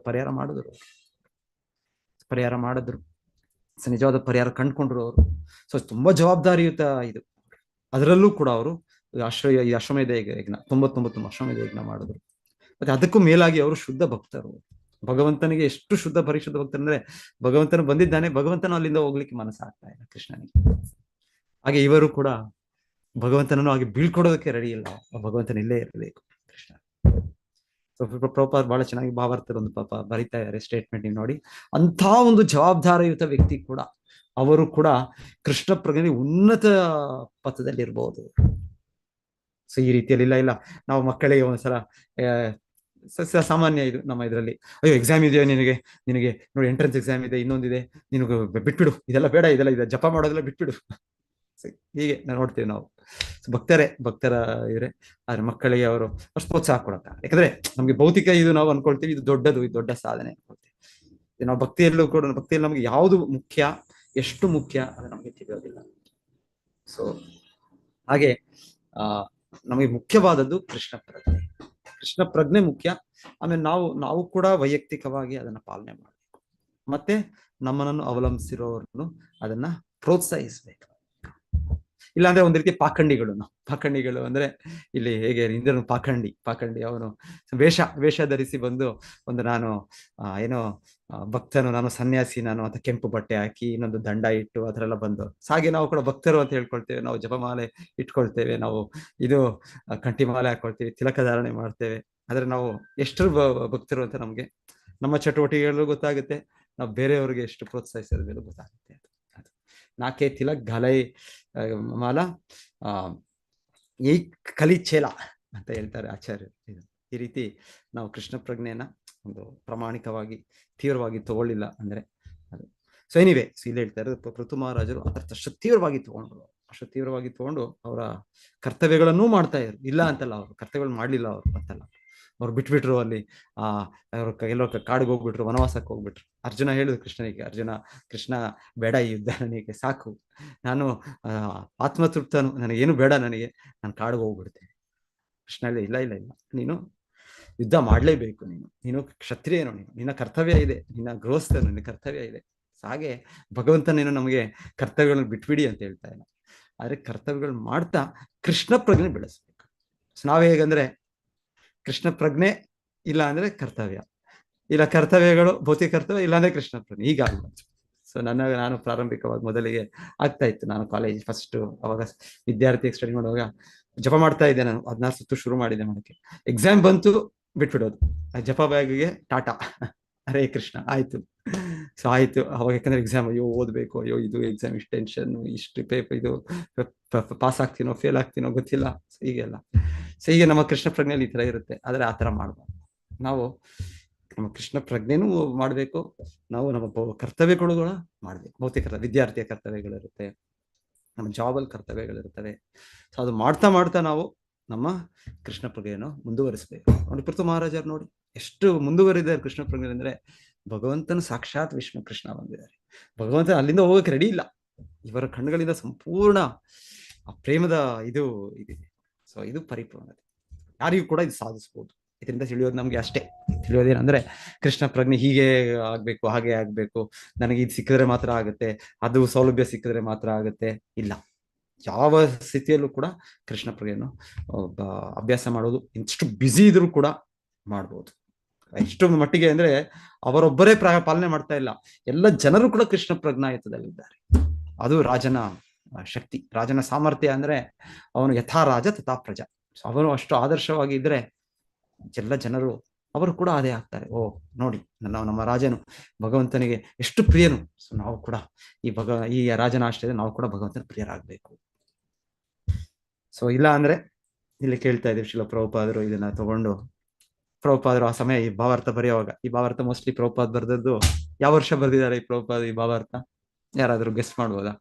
ಪರಿಹಾರ ಮಾಡಿದ್ರು. ನಿಜವಾದ ಪರಿಹಾರ ಕಂಡುಕೊಂಡ್ರು ಅವರು. ಸೊ ತುಂಬಾ ಜವಾಬ್ದಾರಿಯುತ ಇದು. ಅದರಲ್ಲೂ ಕೂಡ ಅವರು ಅಶ್ವಮೇಧ ಯಜ್ಞ 99 ಅಶ್ವಮೇಧ ಯಜ್ಞ ಮಾಡಿದ್ರು. ಮತ್ತೆ ಅದಕ್ಕೂ ಮೇಲಾಗಿ ಅವರು ಶುದ್ಧ ಭಕ್ತರು. ಭಗವಂತನಿಗೆ ಎಷ್ಟು ಪರಿಶುದ್ಧ ಭಕ್ತರಂದ್ರೆ, ಭಗವಂತನು ಬಂದಿದ್ದಾನೆ, ಭಗವಂತನು ಅಲ್ಲಿಂದ ಹೋಗ್ಲಿಕ್ಕೆ ಮನಸ್ಸಾಗ್ತಾ ಇಲ್ಲ ಕೃಷ್ಣನಿಗೆ. ಹಾಗೆ ಇವರು ಕೂಡ ಭಗವಂತನನ್ನು ಹಾಗೆ ಬೀಳ್ಕೊಡೋದಕ್ಕೆ ರೆಡಿ ಇಲ್ಲ, ಭಗವಂತನ ಇಲ್ಲೇ ಇರಬೇಕು ಕೃಷ್ಣ. ಸೊ ಪ್ರಭುಪಾದ್ ಬಹಳ ಚೆನ್ನಾಗಿ ಭಾವಾರ್ಥದ ಒಂದು ಪಾಪ ಬರಿತಾ ಇದ್ದಾರೆ ಸ್ಟೇಟ್ಮೆಂಟ್ ನೋಡಿ. ಅಂತ ಒಂದು ಜವಾಬ್ದಾರಿಯುತ ವ್ಯಕ್ತಿ ಕೂಡ, ಅವರು ಕೂಡ ಕೃಷ್ಣ ಪ್ರಜ್ಞೆ ಉನ್ನತ ಪಥದಲ್ಲಿ ಇರ್ಬೋದು. ಸೊ ಈ ರೀತಿಯಲ್ಲಿ ಇಲ್ಲ ನಾವು ಮಕ್ಕಳಿಗೆ ಒಂದ್ಸಲ ಸಾಮಾನ್ಯ ಇದು ನಮ್ಮ ಇದರಲ್ಲಿ, ಅಯ್ಯೋ ಎಕ್ಸಾಮ್ ಇದೆಯೋ ನಿನಗೆ ನೋಡಿ, ಎಂಟ್ರೆನ್ಸ್ ಎಕ್ಸಾಮ್ ಇದೆ, ಇನ್ನೊಂದಿದೆ, ನಿನಗೆ ಬಿಟ್ಬಿಡು, ಇದೆಲ್ಲ ಬೇಡ, ಇದೆಲ್ಲ ಇದೆ, ಜಪ ಮಾಡೋದೆಲ್ಲ ಬಿಟ್ಬಿಡು. ಹೀಗೆ ನೋಡ್ತೀವಿ ನಾವು. ಭಕ್ತರ ಇವ್ರೆ, ಆದ್ರೆ ಮಕ್ಕಳಿಗೆ ಅವರು ಅಷ್ಟು ಪ್ರೋತ್ಸಾಹ ಕೊಡಕ್ಕಾಗಲ್ಲ. ಯಾಕಂದ್ರೆ ನಮ್ಗೆ ಭೌತಿಕ ಇದು ನಾವು ಅನ್ಕೊಳ್ತೀವಿ, ಇದು ದೊಡ್ಡ ಸಾಧನೆ ಅನ್ಕೊಳ್ತೀವಿ. ನಾವು ಭಕ್ತಿಯಲ್ಲಿ ನಮ್ಗೆ ಯಾವುದು ಮುಖ್ಯ, ಎಷ್ಟು ಮುಖ್ಯ ಅದು ನಮ್ಗೆ ತಿಳಿಯೋದಿಲ್ಲ. ಸೊ ಹಾಗೆ ನಮಗೆ ಮುಖ್ಯವಾದದ್ದು ಕೃಷ್ಣ ಪ್ರಜ್ಞೆ ಮುಖ್ಯ. ಆಮೇಲೆ ನಾವು ಕೂಡ ವೈಯಕ್ತಿಕವಾಗಿ ಅದನ್ನ ಪಾಲನೆ ಮಾಡಬೇಕು. ಮತ್ತೆ ನಮ್ಮನನ್ನು ಅವಲಂಬಿಸಿರೋರನ್ನು ಅದನ್ನ ಪ್ರೋತ್ಸಾಹಿಸ್ಬೇಕು. ಇಲ್ಲಾಂದ್ರೆ ಒಂದ್ ರೀತಿ ಪಾಖಂಡಿಗಳು ಅಂದ್ರೆ ಇಲ್ಲಿ ಹೇಗೆ ಇಂದ್ರನು ಪಾಖಂಡಿ ಅವನು ವೇಷ ಧರಿಸಿ ಬಂದು ನಾನು ಏನೋ ಭಕ್ತನು, ನಾನು ಸನ್ಯಾಸಿ ನಾನು ಅಂತ ಕೆಂಪು ಬಟ್ಟೆ ಹಾಕಿ ಇನ್ನೊಂದು ದಂಡ ಇಟ್ಟು ಅದರೆಲ್ಲ ಬಂದು, ಹಾಗೆ ನಾವು ಕೂಡ ಭಕ್ತರು ಅಂತ ಹೇಳ್ಕೊಳ್ತೇವೆ. ನಾವು ಜಪಮಾಲೆ ಇಟ್ಕೊಳ್ತೇವೆ, ನಾವು ಇದು ಕಂಠಿಮಾಲೆ ಹಾಕೊಳ್ತೇವೆ, ತಿಲಕ ಧಾರಣೆ ಮಾಡ್ತೇವೆ. ಆದ್ರೆ ನಾವು ಎಷ್ಟು ಭಕ್ತರು ಅಂತ ನಮ್ಗೆ ನಮ್ಮ ಚಟುವಟಿಕೆಗಳು ಗೊತ್ತಾಗುತ್ತೆ, ನಾವು ಬೇರೆಯವ್ರಿಗೆ ಎಷ್ಟು ಪ್ರೋತ್ಸಾಹಿಸೋದು ಗೊತ್ತಾಗುತ್ತೆ. ನಾಕೆ ತಿಲಕ್ ಘಲೈ ಮಾಲ ಈ ಕಲಿ ಚೇಲ ಅಂತ ಹೇಳ್ತಾರೆ ಆಚಾರ್ಯರು. ಈ ರೀತಿ ನಾವು ಕೃಷ್ಣ ಪ್ರಜ್ಞೆಯನ್ನ ಒಂದು ಪ್ರಾಮಾಣಿಕವಾಗಿ ತೀವ್ರವಾಗಿ ತಗೊಳ್ಳಿಲ್ಲ ಅಂದ್ರೆ ಅದು. ಸೊ ಎನಿವೆ, ಇಲ್ಲಿ ಹೇಳ್ತಾರೆ ಪೃಥು ಮಹಾರಾಜರು ಅಷ್ಟು ತೀವ್ರವಾಗಿ ತಗೊಂಡು ಅವರ ಕರ್ತವ್ಯಗಳನ್ನೂ ಮಾಡ್ತಾ ಇದ್ರು. ಇಲ್ಲ ಅಂತಲ್ಲ, ಅವರು ಕರ್ತವ್ಯಗಳು ಮಾಡ್ಲಿಲ್ಲ ಅವರು ಅಂತಲ್ಲ, ಅವ್ರು ಬಿಟ್ಬಿಟ್ರು. ಅಲ್ಲಿ ಎಲ್ಲೋ ಕಾಡಿಗೆ ಹೋಗ್ಬಿಟ್ರು, ವನವಾಸಕ್ಕೆ ಹೋಗ್ಬಿಟ್ರು. ಅರ್ಜುನ ಹೇಳಿದ್ರು ಕೃಷ್ಣನಿಗೆ, ಕೃಷ್ಣ ಬೇಡ ಈ ಯುದ್ಧ, ನನಗೆ ಸಾಕು, ನಾನು ಆತ್ಮತೃಪ್ತನು, ನನಗೇನು ಬೇಡ, ನಾನು ಕಾಡಿಗೆ ಹೋಗ್ಬಿಡ್ತೇನೆ. ಕೃಷ್ಣ ಇಲ್ಲ, ನೀನು ಯುದ್ಧ ಮಾಡ್ಲೇಬೇಕು, ನೀನು ಕ್ಷತ್ರಿಯನು, ನಿನ್ನ ಕರ್ತವ್ಯ ಇದೆ, ನಿನ್ನ ಗೃಹಸ್ಥನು, ನಿನ್ನ ಕರ್ತವ್ಯ ಇದೆ. ಹಾಗೆ ಭಗವಂತನೇನು ನಮಗೆ ಕರ್ತವ್ಯಗಳನ್ನ ಬಿಟ್ಬಿಡಿ ಅಂತ ಹೇಳ್ತಾ ಇಲ್ಲ, ಆದ್ರೆ ಕರ್ತವ್ಯಗಳು ಮಾಡ್ತಾ ಕೃಷ್ಣ ಪ್ರಜ್ಞೆ ಬೆಳೆಸ್ಬೇಕು. ನಾವ್ ಹೇಗಂದ್ರೆ ಕೃಷ್ಣ ಪ್ರಜ್ಞೆ ಇಲ್ಲ ಅಂದ್ರೆ ಕರ್ತವ್ಯ, ಇಲ್ಲ ಕರ್ತವ್ಯಗಳು ಭೌತಿಕ ಕರ್ತವ್ಯ, ಇಲ್ಲ ಅಂದ್ರೆ ಕೃಷ್ಣ ಪ್ರಜ್ಞೆ, ಹೀಗಾಗ್ಬಾರ್ದು. ಸೊ ನಾನು ಪ್ರಾರಂಭಿಕವಾಗಿ ಮೊದಲಿಗೆ ಆಗ್ತಾ ಇತ್ತು. ನಾನು ಕಾಲೇಜ್ ಫಸ್ಟ್ ಅವಾಗ ವಿದ್ಯಾರ್ಥಿ ಸ್ಟಡಿ ಮಾಡುವಾಗ ಜಪ ಮಾಡ್ತಾ ಇದ್ದೆ. ನಾನು 16 ಸುತ್ತು ಶುರು ಮಾಡಿದ್ದೆ ಮಾಡಕ್ಕೆ. ಎಕ್ಸಾಮ್ ಬಂತು, ಬಿಟ್ಬಿಡೋದು. ಜಪ ಬ್ಯಾಗ್ಗೆ ಟಾಟಾ, ಹರೇ ಕೃಷ್ಣ, ಆಯ್ತು. ಸೊ ಆಯ್ತು ಅವಾಗ, ಯಾಕಂದ್ರೆ ಎಕ್ಸಾಮ್, ಅಯ್ಯೋ ಓದ್ಬೇಕು, ಅಯ್ಯೋ ಇದು ಎಕ್ಸಾಮ್, ಇಷ್ಟು ಟೆನ್ಷನ್, ಇಷ್ಟು ಪೇಪರ್, ಇದು ಪಾಸ್ ಆಗ್ತೀನೋ ಫೇಲ್ ಆಗ್ತೀನೋ ಗೊತ್ತಿಲ್ಲ. ಹೀಗೆಲ್ಲ. ಸೊ ಹೀಗೆ ನಮ್ಮ ಕೃಷ್ಣ ಪ್ರಜ್ಞೆಯಲ್ಲಿ ಈ ತರ ಇರುತ್ತೆ. ಆದ್ರೆ ಆ ತರ ಮಾಡ್ಬಾರ್ದು. ನಾವು ನಮ್ಮ ಕೃಷ್ಣ ಪ್ರಜ್ಞೆನೂ ಮಾಡ್ಬೇಕು, ನಾವು ನಮ್ಮ ಕರ್ತವ್ಯಗಳು ಮಾಡ್ಬೇಕು. ಭೌತಿಕ ವಿದ್ಯಾರ್ಥಿಯ ಕರ್ತವ್ಯಗಳಿರುತ್ತೆ, ನಮ್ಮ ಜಾಬಲ್ಲಿ ಕರ್ತವ್ಯಗಳಿರ್ತವೆ. ಸೊ ಅದು ಮಾಡ್ತಾ ನಾವು ನಮ್ಮ ಕೃಷ್ಣ ಪ್ರಜ್ಞೆಯನ್ನು ಮುಂದುವರಿಸಬೇಕು. ನೋಡಿ ಪೃಥು ಮಹಾರಾಜರು ನೋಡಿ ಎಷ್ಟು ಮುಂದುವರಿದ್ದಾರೆ ಕೃಷ್ಣ ಪ್ರಜ್ಞೆ ಅಂದ್ರೆ, ಭಗವಂತನ ಸಾಕ್ಷಾತ್ ವಿಷ್ಣು ಕೃಷ್ಣ ಬಂದಿದ್ದಾರೆ. ಭಗವಂತ ಅಲ್ಲಿಂದ ಹೋಗಕ್ಕೆ ರೆಡಿ ಇಲ್ಲ. ಇವರ ಕಣ್ಣುಗಳಿಂದ ಸಂಪೂರ್ಣ ಆ ಪ್ರೇಮದ ಇದು ಇದಿದೆ. ಸೊ ಇದು ಪರಿಪೂರ್ಣತೆ. ಯಾರಿಗೂ ಕೂಡ ಇದು ಸಾಧಿಸ್ಬೋದು. ಇದರಿಂದ ತಿಳಿಯೋದು ನಮ್ಗೆ ಅಷ್ಟೇ, ತಿಳಿಯೋದೇನಂದ್ರೆ ಕೃಷ್ಣ ಪ್ರಜ್ಞೆ ಹೀಗೆ ಆಗ್ಬೇಕು, ಹಾಗೆ ಆಗ್ಬೇಕು, ನನಗೆ ಇದು ಸಿಕ್ಕಿದ್ರೆ ಮಾತ್ರ ಆಗುತ್ತೆ, ಅದು ಸೌಲಭ್ಯ ಸಿಕ್ಕಿದ್ರೆ ಮಾತ್ರ ಆಗುತ್ತೆ, ಇಲ್ಲ. ಯಾವ ಸ್ಥಿತಿಯಲ್ಲೂ ಕೂಡ ಕೃಷ್ಣ ಪ್ರಜ್ಞೆಯನ್ನು ಅಭ್ಯಾಸ ಮಾಡೋದು ಎಷ್ಟು ಬ್ಯುಸಿ ಇದ್ರೂ ಕೂಡ ಮಾಡ್ಬೋದು. ಎಷ್ಟು ಮಟ್ಟಿಗೆ ಅಂದ್ರೆ ಅವರೊಬ್ಬರೇ ಪಾಲನೆ ಮಾಡ್ತಾ ಇಲ್ಲ, ಎಲ್ಲ ಜನರು ಕೂಡ ಕೃಷ್ಣ ಪ್ರಜ್ಞಾಯುತದಲ್ಲಿದ್ದಾರೆ. ಅದು ರಾಜನ ಶಕ್ತಿ, ರಾಜನ ಸಾಮರ್ಥ್ಯ. ಅಂದ್ರೆ ಅವನು ಯಥಾ ರಾಜ ತಥಾ ಪ್ರಜಾ. ಅವನು ಅಷ್ಟು ಆದರ್ಶವಾಗಿ ಇದ್ರೆ ಎಲ್ಲ ಜನರು ಅವರು ಕೂಡ ಅದೇ ಆಗ್ತಾರೆ. ಓ ನೋಡಿ, ನಮ್ಮ ರಾಜನು ಭಗವಂತನಿಗೆ ಎಷ್ಟು ಪ್ರಿಯನು. ಸೊ ನಾವು ಕೂಡ ಈ ರಾಜನ ಆಶ್ರಯದಲ್ಲಿ ನಾವು ಕೂಡ ಭಗವಂತನ ಪ್ರಿಯರಾಗಬೇಕು. ಸೊ ಇಲ್ಲ ಅಂದ್ರೆ ಇಲ್ಲಿ ಕೇಳ್ತಾ ಇದ್ದೀವಿ, ಶಿಲ ಪ್ರಭುಪಾದರು ಇದನ್ನ ತಗೊಂಡು, ಪ್ರಭುಪಾದರು ಆ ಸಮಯ ಈ ಭಾವಾರ್ಥ ಬರೆಯುವಾಗ, ಈ ಭಾವಾರ್ಥ ಮೋಸ್ಟ್ಲಿ ಪ್ರಭುಪಾದ್ ಬರ್ದದ್ದು ಯಾವ ವರ್ಷ ಬರ್ದಿದ್ದಾರೆ ಈ ಪ್ರಭುಪಾದ್ ಈ ಭಾವಾರ್ಥ? ಯಾರಾದ್ರೂ ಗೆಸ್ಟ್ ಮಾಡ್ಬೋದಾ?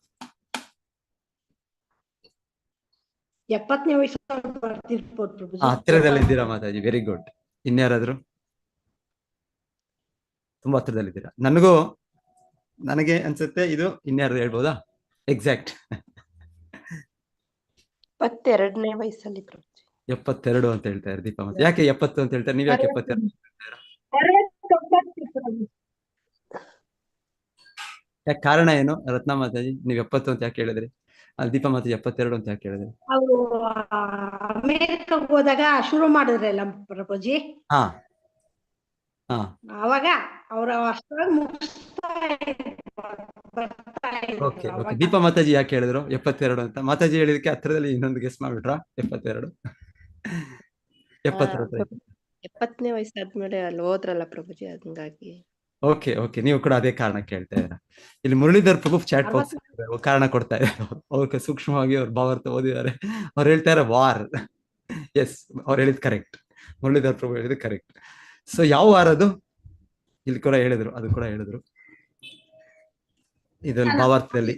70ನೇ ವಯಸ್ಸು ಹತ್ತಿರದಲ್ಲಿದ್ದೀರಾ ಮಾತಾಜಿ, ವೆರಿ ಗುಡ್. ಇನ್ಯಾರಾದ್ರು? ತುಂಬಾ ಹತ್ತಿರದಲ್ಲಿದ್ದೀರಾ. ನನಗೆ ಅನ್ಸುತ್ತೆ ಇದು ಇನ್ಯಾರು ಹೇಳ್ಬೋದಾ ಎಕ್ಸಾಕ್ಟ್? 72ನೇ ವಯಸ್ಸಲ್ಲಿ 72 ಅಂತ ಹೇಳ್ತಾರೆ ದೀಪಾ ಮಾತಾ. ಯಾಕೆ 70 ಅಂತ ಹೇಳ್ತಾರೆ? ನೀವ್ ಯಾಕೆ 72? ಯಾಕೆ ಕಾರಣ ಏನು ರತ್ನ ಮಾತಾಜಿ? ನೀವ್ 70 ಅಂತ ಯಾಕೆ ಹೇಳಿದ್ರಿ? ಅಲ್ಲಿ ದೀಪಾ ಮಾತಾಜಿ 72 ಅಂತ ಯಾಕೆ ಹೇಳಿದ್ರಿ? ಅವರು ಅಮೆರಿಕಕ್ಕೆ ಹೋದಾಗ ಶುರು ಮಾಡಿದ್ರಲ್ಲ ಪ್ರಭುಜಿ, ಅವಾಗ ಅವ್ರ ಓಕೆ. ದೀಪಾ ಮಾತಾಜಿ ಯಾಕೆ ಹೇಳಿದ್ರು 72 ಅಂತ? ಮಾತಾಜಿ ಹೇಳಿದಕ್ಕೆ ಹತ್ರದಲ್ಲಿ ಇನ್ನೊಂದು ಗೆಸ್ ಮಾಡ್ಬಿಟ್ರಾ? 72 70ನೇ ವಯಸ್ಸಾದ್ಮೇಲೆ ಅಲ್ಲಿ ಹೋದ್ರಲ್ಲ ಪ್ರಭುಜಿ, ಹಂಗಾಗಿ. ಓಕೆ ಓಕೆ, ನೀವು ಕೂಡ ಅದೇ ಕಾರಣ ಕೇಳ್ತಾ ಇದ್ದೀರಾ. ಇಲ್ಲಿ ಮುರಳೀಧರ್ ಪ್ರಭು ಚಾಟ್ ಬಾಕ್ಸ್ ಕಾರಣ ಕೊಡ್ತಾ ಇದ್ದಾರೆ. ಅವ್ರಿಗೆ ಸೂಕ್ಷ್ಮವಾಗಿ ಅವ್ರ ಭಾವಾರ್ಥ ಓದಿದ್ದಾರೆ. ಅವ್ರು ಹೇಳ್ತಾರೆ ವಾರ್. ಎಸ್, ಅವ್ರು ಹೇಳಿದ್ ಕರೆಕ್ಟ್. ಮುರಳೀಧರ್ ಪ್ರಭು ಹೇಳಿದ್ ಕರೆಕ್ಟ್. ಸೊ ಯಾವ ವಾರ ಅದು? ಇಲ್ಲಿ ಕೂಡ ಹೇಳಿದ್ರು, ಅದು ಕೂಡ ಹೇಳಿದ್ರು ಇದರಲ್ಲಿ ಭಾವಾರ್ಥದಲ್ಲಿ.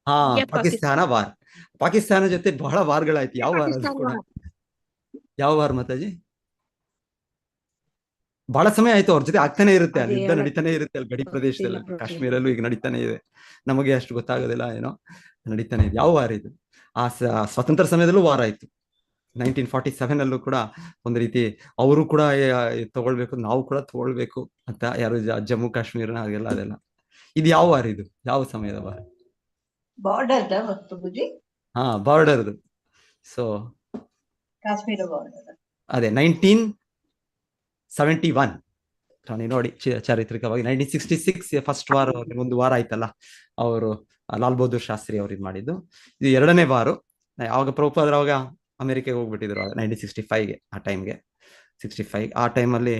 ಹಾ, ಪಾಕಿಸ್ತಾನ ವಾರ್. ಪಾಕಿಸ್ತಾನ ಜೊತೆ ಬಹಳ ವಾರ್ಗಳಾಯ್ತು. ಯಾವ ವಾರ ಅದು ಕೂಡ? ಯಾವ ವಾರ ಮಾತಾಜಿ? ಬಹಳ ಸಮಯ ಆಯ್ತು ಅವ್ರ ಜೊತೆ ಆಗ್ತಾನೆ ಇರುತ್ತೆ, ಅಲ್ಲಿ ಯುದ್ಧ ನಡೀತಾನೆ ಇರುತ್ತೆ ಅಲ್ಲಿ ಗಡಿ ಪ್ರದೇಶದಲ್ಲಿ. ಕಾಶ್ಮೀರಲ್ಲೂ ಈಗ ನಡೀತಾನೆ ಇದೆ, ನಮಗೆ ಅಷ್ಟು ಗೊತ್ತಾಗೋದಿಲ್ಲ ಏನೋ, ನಡೀತಾನೆ ಇದೆ. ಯಾವ ವಾರ ಇದು? ಆ ಸ್ವಾತಂತ್ರ್ಯ ಸಮಯದಲ್ಲೂ ವಾರ ಆಯ್ತು. 1947 ಅಲ್ಲೂ ಕೂಡ ಒಂದು ರೀತಿ ಅವರು ಕೂಡ ತಗೊಳ್ಬೇಕು, ನಾವು ಕೂಡ ತಗೊಳ್ಬೇಕು ಅಂತ ಯಾರು ಜಮ್ಮು ಕಾಶ್ಮೀರ ಹಾಗೆಲ್ಲ ಅದೆಲ್ಲ. ಇದು ಯಾವ ವಾರ? ಇದು ಯಾವ ಸಮಯದ ವಾರ? ಹಾ, ಬಾರ್ಡರ್ದು. So Kashmir border. ಅದೇ 1971 ನೋಡಿ ಚಾರಿತ್ರಿಕವಾಗಿ 1966 ಫಸ್ಟ್ ವಾರ, ಒಂದು ವಾರ ಆಯ್ತಲ್ಲ, ಅವರು ಲಾಲ್ ಬಹದ್ದೂರ್ ಶಾಸ್ತ್ರಿ ಅವ್ರು ಇದು ಮಾಡಿದ್ದು. ಇದು ಎರಡನೇ ವಾರ. ಯಾವಾಗ ಪ್ರಭುಪಾದರು ಅವಾಗ ಅಮೆರಿಕೆಗೆ ಹೋಗ್ಬಿಟ್ಟಿದ್ರು 1965ಗೆ. ಆ ಟೈಮ್ಗೆ 65 ಆ ಟೈಮಲ್ಲಿ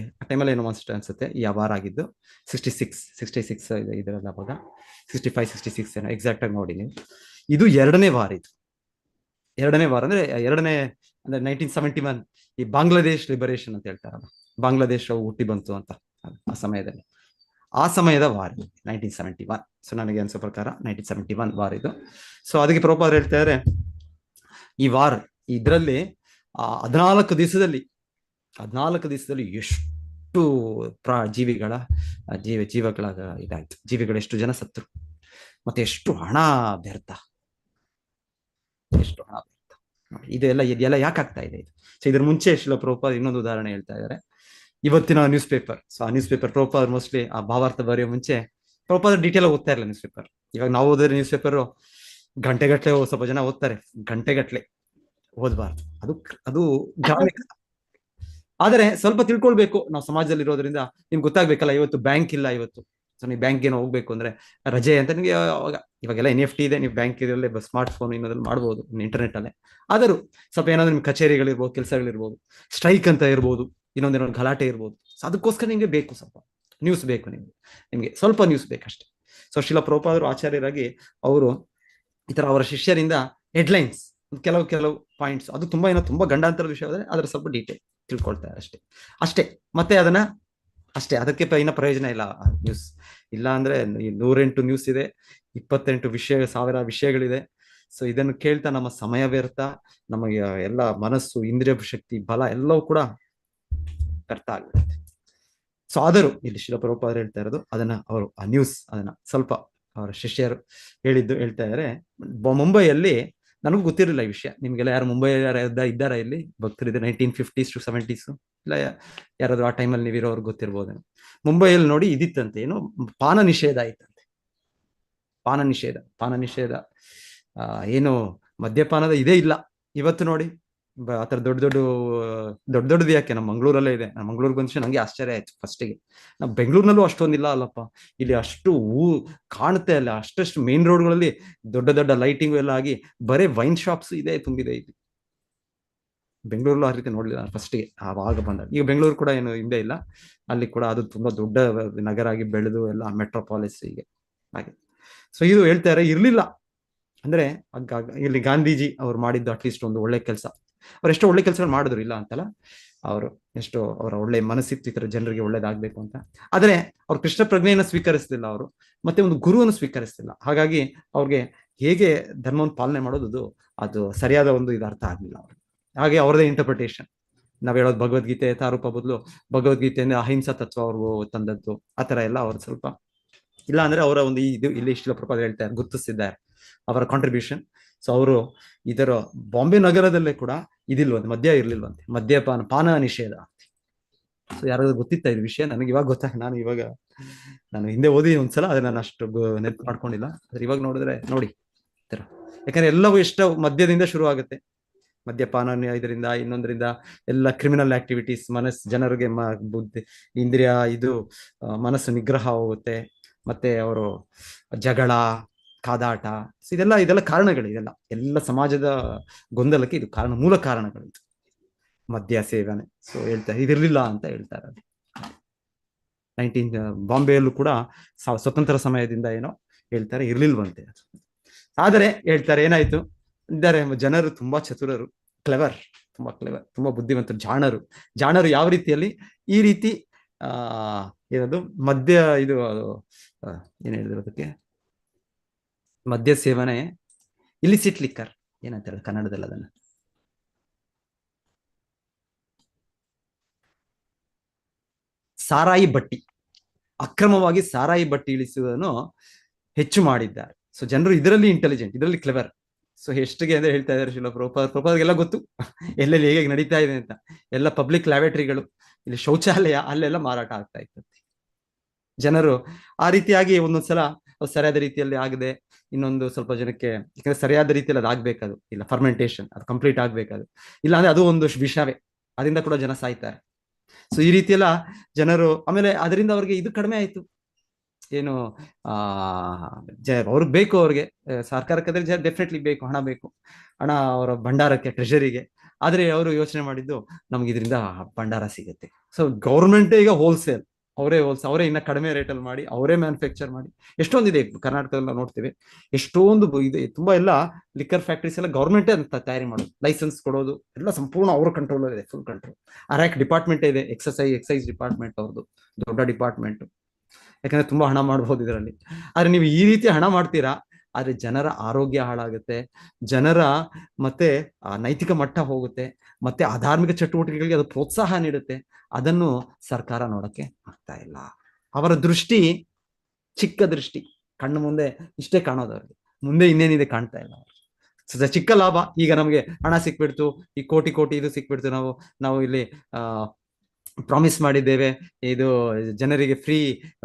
ಏನೋ ಮಸ್ಟ್ ಅನ್ಸುತ್ತೆ ಈ ವಾರ ಆಗಿದ್ದು. 66 ಇದರಲ್ಲ ಅವಾಗ 65-66 ಏನೋ ಎಕ್ಸಾಕ್ಟ್ ಆಗಿ ನೋಡಿ ನೀವು. ಇದು ಎರಡನೇ ವಾರ. ಇದು ಎರಡನೇ ವಾರ ಅಂದ್ರೆ 1971 ಈ ಬಾಂಗ್ಲಾದೇಶ್ ಲಿಬರೇಷನ್ ಅಂತ ಹೇಳ್ತಾರಲ್ಲ, ಬಾಂಗ್ಲಾದೇಶ ಹುಟ್ಟಿ ಬಂತು ಅಂತ ಆ ಸಮಯದಲ್ಲಿ, ಆ ಸಮಯದ ವಾರ 1971. ಸೊ ನನಗೆ ಅನ್ಸೋ ಪ್ರಕಾರ 1971 ವಾರ ಇದು. ಸೊ ಅದಕ್ಕೆ ಪ್ರಭುಪಾದರು ಹೇಳ್ತಾ ಇದ್ದಾರೆ ಈ ವಾರ ಇದರಲ್ಲಿ 14 ದಿವಸದಲ್ಲಿ ಎಷ್ಟು ಜೀವಗಳ ಇದಾಯ್ತು, ಜೀವಿಗಳು ಎಷ್ಟು ಜನ ಸತ್ರು, ಮತ್ತೆ ಎಷ್ಟು ಹಣ ವ್ಯರ್ಥ. ಇದೆಲ್ಲ ಯಾಕೆ ಆಗ್ತಾ ಇದೆ ಇದು? ಸೊ ಇದ್ರ ಮುಂಚೆ ಶ್ರೀಲ ಪ್ರಭುಪಾದ ಇನ್ನೊಂದು ಉದಾಹರಣೆ ಹೇಳ್ತಾ ಇದ್ದಾರೆ. ಇವತ್ತಿನ ನ್ಯೂಸ್ ಪೇಪರ್. ಸೊ ಆ ನ್ಯೂಸ್ ಪೇಪರ್ ಪ್ರಭುಪಾದ ಮೋಸ್ಟ್ಲಿ ಆ ಭಾವಾರ್ಥ ಬರೆಯೋ ಮುಂಚೆ ಪ್ರಭುಪಾದ ಡೀಟೇಲ್ ಓದ್ತಾ ಇರಲಿಲ್ಲ ನ್ಯೂಸ್ ಪೇಪರ್. ಇವಾಗ ನಾವು ಓದಿದ್ರೆ ನ್ಯೂಸ್ ಪೇಪರ್ ಗಂಟೆಗಟ್ಲೆ ಸ್ವಲ್ಪ ಜನ ಓದ್ತಾರೆ, ಗಂಟೆಗಟ್ಲೆ ಓದಬಾರ್ದು. ಅದು ಗ್ರಾಮಿಕ. ಆದರೆ ಸ್ವಲ್ಪ ತಿಳ್ಕೊಳ್ಬೇಕು ನಾವು ಸಮಾಜದಲ್ಲಿ ಇರೋದ್ರಿಂದ. ನಿಮ್ಗೆ ಗೊತ್ತಾಗ್ಬೇಕಲ್ಲ, ಇವತ್ತು ಬ್ಯಾಂಕ್ ಇಲ್ಲ, ಇವತ್ತು ಸೊ ನೀವು ಬ್ಯಾಂಕ್ ಏನೋ ಹೋಗ್ಬೇಕು ಅಂದ್ರೆ ರಜೆ ಅಂತ ನಿಮಗೆ ಇವಾಗೆಲ್ಲ NFT ಇದೆ, ನೀವು ಬ್ಯಾಂಕ್ ಇದರಲ್ಲೇ ಸ್ಮಾರ್ಟ್ ಫೋನ್ ಇನ್ನೋದ್ರಲ್ಲಿ ಮಾಡ್ಬೋದು, ಇಂಟರ್ನೆಟ್ ಅಲ್ಲೇ. ಆದರೂ ಸ್ವಲ್ಪ ಏನಾದ್ರು ನಿಮ್ಗೆ ಕಚೇರಿಗಳಿರ್ಬೋದು, ಕೆಲಸಗಳಿರ್ಬೋದು, ಸ್ಟ್ರೈಕ್ ಅಂತ ಇರ್ಬೋದು, ಇನ್ನೊಂದೇನೋ ಗಲಾಟೆ ಇರ್ಬೋದು. ಸೊ ಅದಕ್ಕೋಸ್ಕರ ನಿಮ್ಗೆ ಬೇಕು ಸ್ವಲ್ಪ ನ್ಯೂಸ್ ಬೇಕು, ನಿಮ್ಗೆ ಸ್ವಲ್ಪ ನ್ಯೂಸ್ ಬೇಕಷ್ಟೇ. ಸೊ ಶ್ರೀಲ ಪ್ರಭುಪಾದರು ಆಚಾರ್ಯರಾಗಿ ಅವರು ಈ ತರ ಅವರ ಶಿಷ್ಯರಿಂದ ಹೆಡ್ಲೈನ್ಸ್, ಕೆಲವು ಪಾಯಿಂಟ್ಸ್, ಅದು ತುಂಬಾ ಗಂಡಾಂತರದ ವಿಷಯ ಆದರೆ ಅದರ ಸ್ವಲ್ಪ ಡೀಟೇಲ್ ತಿಳ್ಕೊಳ್ತಾರೆ ಅಷ್ಟೇ. ಮತ್ತೆ ಅದಕ್ಕೆ ಇನ್ನ ಪ್ರಯೋಜನ ಇಲ್ಲ ನ್ಯೂಸ್. ಇಲ್ಲ ಅಂದ್ರೆ 108 ನ್ಯೂಸ್ ಇದೆ, 28,000 ವಿಷಯಗಳಿದೆ. ಸೊ ಇದನ್ನು ಕೇಳ್ತಾ ನಮ್ಮ ಸಮಯ ವ್ಯರ್ಥ, ನಮಗೆ ಎಲ್ಲ ಮನಸ್ಸು, ಇಂದ್ರಿಯ ಶಕ್ತಿ, ಬಲ ಎಲ್ಲವೂ ಕೂಡ ವ್ಯರ್ಥ ಆಗ್ಬಿಡುತ್ತೆ. ಸೊ ಆದರೂ ಇಲ್ಲಿ ಶ್ರೀಲ ಪ್ರಭುಪಾದರು ಹೇಳ್ತಾ ಇರೋದು ಅದನ್ನ, ಅವರು ಆ ನ್ಯೂಸ್ ಅದನ್ನ ಸ್ವಲ್ಪ ಅವರ ಶಿಷ್ಯರು ಹೇಳ್ತಾ ಇದ್ದಾರೆ. ಮುಂಬೈಯಲ್ಲಿ ನನಗೂ ಗೊತ್ತಿರಲಿಲ್ಲ ಈ ವಿಷಯ. ನಿಮ್ಗೆಲ್ಲ ಯಾರು ಮುಂಬೈ ಇದ್ದಾರಾ ಇಲ್ಲಿ ಭಕ್ತರಿದೆ? 1950s to 70s ಇಲ್ಲ ಯಾರಾದ್ರೂ ಆ ಟೈಮಲ್ಲಿ ನೀವಿರೋರು ಗೊತ್ತಿರ್ಬೋದೇನೋ. ಮುಂಬೈಯಲ್ಲಿ ನೋಡಿ ಇದಿತ್ತಂತೆ, ಏನು ಪಾನ ನಿಷೇಧ ಆಯ್ತಂತೆ. ಪಾನ ನಿಷೇಧ ಏನು ಮದ್ಯಪಾನದ ಇದೇ ಇಲ್ಲ ಇವತ್ತು ನೋಡಿ. ಆ ಥರ ದೊಡ್ಡದು ಯಾಕೆ ನಮ್ಮ ಮಂಗಳೂರಲ್ಲೇ ಇದೆ. ನಮ್ಮ ಮಂಗಳೂರಿಗೆ ಬಂದ ನಂಗೆ ಆಶ್ಚರ್ಯ ಆಯ್ತು ಫಸ್ಟಿಗೆ. ನಮ್ಮ ಬೆಂಗಳೂರಿನಲ್ಲೂ ಅಷ್ಟೊಂದಿಲ್ಲ ಅಲ್ಲಪ್ಪ, ಇಲ್ಲಿ ಅಷ್ಟು ಕಾಣುತ್ತೆ ಅಲ್ಲ, ಅಷ್ಟಷ್ಟು ಮೇನ್ ರೋಡ್ಗಳಲ್ಲಿ ದೊಡ್ಡ ಲೈಟಿಂಗ್ ಎಲ್ಲ ಆಗಿ ಬರೇ ವೈನ್ ಶಾಪ್ಸ್ ಇದೆ, ತುಂಬಿದೆ ಇಲ್ಲಿ. ಬೆಂಗಳೂರಲ್ಲೂ ಆ ರೀತಿ ನೋಡ್ಲಿಲ್ಲ ಫಸ್ಟಿಗೆ ಆವಾಗ ಬಂದಾಗ. ಈಗ ಬೆಂಗಳೂರು ಕೂಡ ಏನು ಹಿಂದೆ ಇಲ್ಲ, ಅಲ್ಲಿ ಕೂಡ ಅದು ತುಂಬಾ ದೊಡ್ಡ ನಗರ ಆಗಿ ಬೆಳೆದು ಎಲ್ಲ ಮೆಟ್ರೋಪಾಲಿಸ್ ಹೀಗೆ ಹಾಗೆ. ಸೊ ಇದು ಹೇಳ್ತಾರೆ ಇರ್ಲಿಲ್ಲ ಅಂದ್ರೆ ಇಲ್ಲಿ ಗಾಂಧೀಜಿ ಅವ್ರು ಮಾಡಿದ್ದು ಅಟ್ಲೀಸ್ಟ್ ಒಂದು ಒಳ್ಳೆ ಕೆಲಸ. ಅವ್ರು ಎಷ್ಟೋ ಒಳ್ಳೆ ಕೆಲಸಗಳು ಮಾಡಿದ್ರು, ಇಲ್ಲ ಅಂತಲ್ಲ. ಅವರು ಎಷ್ಟೋ ಅವರ ಒಳ್ಳೆ ಮನಸ್ಸಿತ್ತು ಈ ತರ ಜನರಿಗೆ ಒಳ್ಳೇದಾಗ್ಬೇಕು ಅಂತ. ಆದ್ರೆ ಅವ್ರು ಕೃಷ್ಣ ಪ್ರಜ್ಞೆಯನ್ನು ಸ್ವೀಕರಿಸ್ತಿಲ್ಲ ಅವರು, ಮತ್ತೆ ಒಂದು ಗುರುವನ್ನು ಸ್ವೀಕರಿಸ್ತಿಲ್ಲ. ಹಾಗಾಗಿ ಅವ್ರಿಗೆ ಹೇಗೆ ಧರ್ಮವನ್ನು ಪಾಲನೆ ಮಾಡೋದು ಅದು ಸರಿಯಾದ ಒಂದು ಇದು ಅರ್ಥ ಆಗ್ಲಿಲ್ಲ ಅವ್ರಿಗೆ. ಹಾಗೆ ಅವ್ರದೇ ಇಂಟರ್ಪ್ರಿಟೇಷನ್. ನಾವ್ ಹೇಳೋದು ಭಗವದ್ಗೀತೆ ತಾರೂಪ ಬದಲು ಭಗವದ್ಗೀತೆಯಿಂದ ಅಹಿಂಸಾ ತತ್ವ ಅವ್ರಿಗೂ ತಂದದ್ದು, ಆ ತರ ಎಲ್ಲ ಅವ್ರು ಸ್ವಲ್ಪ ಇಲ್ಲ ಅಂದ್ರೆ ಅವರ ಒಂದು ಇದು ಇಲ್ಲಿ ಶ್ರೀಲ ಪ್ರಭುಪಾದರು ಹೇಳ್ತಾರೆ, ಗುರುತಿಸಿದ್ದಾರೆ ಅವರ ಕಾಂಟ್ರಿಬ್ಯೂಷನ್. ಸೊ ಅವರು ಇದರ ಬಾಂಬೆ ನಗರದಲ್ಲೇ ಕೂಡ ಇದಿಲ್ವಂತೆ, ಮದ್ಯ ಇರ್ಲಿಲ್ವಂತೆ, ಪಾನ ನಿಷೇಧ. ಸೊ ಯಾರಾದ್ರೂ ಗೊತ್ತಿತ್ತ ಇದು ವಿಷಯ? ನನಗೆ ಇವಾಗ ಗೊತ್ತಾಗ, ನಾನು ಹಿಂದೆ ಓದಿ ಒಂದ್ಸಲ, ಅದೇ ನಾನು ಅಷ್ಟು ನೆನಪು ಮಾಡ್ಕೊಂಡಿಲ್ಲ. ಆದ್ರೆ ಇವಾಗ ನೋಡಿದ್ರೆ ನೋಡಿ ತರ, ಯಾಕಂದ್ರೆ ಎಲ್ಲವೂ ಎಷ್ಟು ಮದ್ಯದಿಂದ ಶುರು ಆಗುತ್ತೆ. ಮದ್ಯಪಾನ ಇದರಿಂದ, ಇನ್ನೊಂದರಿಂದ ಎಲ್ಲ ಕ್ರಿಮಿನಲ್ ಆಕ್ಟಿವಿಟೀಸ್, ಜನರಿಗೆ ಬುದ್ಧಿ, ಇಂದ್ರಿಯ ಮನಸ್ಸು ನಿಗ್ರಹ ಹೋಗುತ್ತೆ. ಮತ್ತೆ ಅವರು ಜಗಳ, ಕಾದಾಟ, ಇದೆಲ್ಲ ಕಾರಣಗಳು. ಎಲ್ಲ ಸಮಾಜದ ಗೊಂದಲಕ್ಕೆ ಇದು ಮೂಲ ಕಾರಣಗಳು. ಮದ್ಯ ಸೇವನೆ. ಸೊ ಹೇಳ್ತಾರೆ ಇದಿರ್ಲಿಲ್ಲ ಅಂತ ಹೇಳ್ತಾರೆ. 19 ಬಾಂಬೆಯಲ್ಲೂ ಕೂಡ ಸ್ವತಂತ್ರ ಸಮಯದಿಂದ ಏನೋ ಹೇಳ್ತಾರೆ ಇರ್ಲಿಲ್ವಂತೆ. ಆದರೆ ಹೇಳ್ತಾರೆ ಏನಾಯ್ತು, ಇದ್ದಾರೆ ಜನರು ತುಂಬಾ ಚತುರರು, ಕ್ಲೆವರ್, ತುಂಬಾ ಬುದ್ಧಿವಂತರು, ಜಾಣರು ಯಾವ ರೀತಿಯಲ್ಲಿ ಈ ರೀತಿ ಏನದು ಮದ್ಯ ಇದು ಏನ್ ಹೇಳಿದ್ರು ಅದಕ್ಕೆ, ಮದ್ಯ ಸೇವನೆ, ಇಲಿಸಿಟ್ ಲಿಕ್ಕರ್ ಏನಂತ ಹೇಳಿ ಕನ್ನಡದಲ್ಲಿ ಅದನ್ನ, ಸಾರಾಯಿ ಬಟ್ಟಿ, ಅಕ್ರಮವಾಗಿ ಸಾರಾಯಿ ಬಟ್ಟಿ ಇಳಿಸುವುದನ್ನು ಹೆಚ್ಚು ಮಾಡಿದ್ದಾರೆ. ಸೊ ಜನರು ಇದರಲ್ಲಿ ಇಂಟೆಲಿಜೆಂಟ್, ಇದರಲ್ಲಿ ಕ್ಲೆವರ್. ಸೊ ಎಷ್ಟಿಗೆ ಅಂದ್ರೆ ಹೇಳ್ತಾ ಇದ್ದಾರೆ ಶಿಲ ಪ್ರಭುಪಾದರಿಗೆಲ್ಲ ಗೊತ್ತು ಎಲ್ಲೆಲ್ಲಿ ಹೇಗೆ ನಡೀತಾ ಇದೆ ಅಂತ. ಎಲ್ಲ ಪಬ್ಲಿಕ್ ಲ್ಯಾಬರೇಟರಿಗಳು, ಇಲ್ಲಿ ಶೌಚಾಲಯ, ಅಲ್ಲೆಲ್ಲ ಮಾರಾಟ ಆಗ್ತಾ ಇರ್ತದೆ. ಜನರು ಆ ರೀತಿಯಾಗಿ ಒಂದೊಂದ್ಸಲ ಸರಿಯಾದ ರೀತಿಯಲ್ಲಿ ಆಗದೆ, ಇನ್ನೊಂದು ಸ್ವಲ್ಪ ಜನಕ್ಕೆ, ಯಾಕಂದ್ರೆ ಸರಿಯಾದ ರೀತಿಯಲ್ಲಿ ಅದು ಆಗ್ಬೇಕದು, ಇಲ್ಲ ಫರ್ಮೆಂಟೇಶನ್ ಅದು ಕಂಪ್ಲೀಟ್ ಆಗ್ಬೇಕದು, ಇಲ್ಲ ಅಂದ್ರೆ ಅದು ಒಂದು ವಿಷಯವೇ, ಅದರಿಂದ ಕೂಡ ಜನ ಸಾಯ್ತಾರೆ. ಸೊ ಈ ರೀತಿಯೆಲ್ಲ ಜನರು, ಆಮೇಲೆ ಅದರಿಂದ ಅವ್ರಿಗೆ ಇದು ಕಡಿಮೆ ಆಯ್ತು, ಏನು ಅವ್ರಿಗೆ ಬೇಕು, ಅವ್ರಿಗೆ ಸರ್ಕಾರಕ್ಕೆ ಡೆಫಿನೆಟ್ಲಿ ಬೇಕು, ಹಣ ಬೇಕು, ಹಣ ಅವರ ಭಂಡಾರಕ್ಕೆ, ಟ್ರೆಷರಿಗೆ. ಆದ್ರೆ ಅವರು ಯೋಚನೆ ಮಾಡಿದ್ದು ನಮ್ಗೆ ಇದರಿಂದ ಭಂಡಾರ ಸಿಗುತ್ತೆ. ಸೊ ಗೌರ್ಮೆಂಟೇ ಈಗ ಹೋಲ್ಸೇಲ್, ಅವರೇ ಇನ್ನ ಕಡಿಮೆ ರೇಟಲ್ಲಿ ಮಾಡಿ, ಅವರೇ ಮ್ಯಾನುಫ್ಯಾಕ್ಚರ್ ಮಾಡಿ, ಎಷ್ಟೊಂದಿದೆ ಕರ್ನಾಟಕದಲ್ಲಿ ನೋಡ್ತೀವಿ, ಎಷ್ಟೊಂದು ಇದೆ, ತುಂಬಾ ಎಲ್ಲ ಲಿಕ್ಕರ್ ಫ್ಯಾಕ್ಟ್ರೀಸ್ ಎಲ್ಲ ಗೌರ್ಮೆಂಟೇ ಅಂತ ತಯಾರಿ ಮಾಡೋದು, ಲೈಸೆನ್ಸ್ ಕೊಡೋದು ಎಲ್ಲ ಸಂಪೂರ್ಣ ಅವ್ರ ಕಂಟ್ರೋಲ್ ಇದೆ, ಫುಲ್ ಕಂಟ್ರೋಲ್. ಅರ್ಯಾಕ್ ಡಿಪಾರ್ಟ್ಮೆಂಟ್ ಇದೆ, ಎಕ್ಸೈಸ್ ಡಿಪಾರ್ಟ್ಮೆಂಟ್ ಅವ್ರದ್ದು ದೊಡ್ಡ ಡಿಪಾರ್ಟ್ಮೆಂಟ್, ಯಾಕಂದ್ರೆ ತುಂಬಾ ಹಣ ಮಾಡ್ಬೋದು ಇದರಲ್ಲಿ. ಆದ್ರೆ ನೀವು ಈ ರೀತಿ ಹಣ ಮಾಡ್ತೀರಾ, ಆದ್ರೆ ಜನರ ಆರೋಗ್ಯ ಹಾಳಾಗುತ್ತೆ, ಜನರ ಮತ್ತೆ ನೈತಿಕ ಮಟ್ಟ ಹೋಗುತ್ತೆ, ಮತ್ತೆ ಅಧಾರ್ಮಿಕ ಚಟುವಟಿಕೆಗಳಿಗೆ ಅದು ಪ್ರೋತ್ಸಾಹ ನೀಡುತ್ತೆ. ಅದನ್ನು ಸರ್ಕಾರ ನೋಡಕ್ಕೆ ಆಗ್ತಾ ಇಲ್ಲ. ಅವರ ದೃಷ್ಟಿ ಚಿಕ್ಕ ದೃಷ್ಟಿ, ಕಣ್ಣು ಮುಂದೆ ಇಷ್ಟೇ ಕಾಣೋದು, ಅವ್ರಿಗೆ ಮುಂದೆ ಇನ್ನೇನಿದೆ ಕಾಣ್ತಾ ಇಲ್ಲ. ಚಿಕ್ಕ ಲಾಭ, ಈಗ ನಮ್ಗೆ ಹಣ ಸಿಕ್ಬಿಡ್ತು, ಈ ಕೋಟಿ ಇದು ಸಿಕ್ಬಿಡ್ತು, ನಾವು ಇಲ್ಲಿ ಪ್ರಾಮಿಸ್ ಮಾಡಿದ್ದೇವೆ, ಇದು ಜನರಿಗೆ ಫ್ರೀ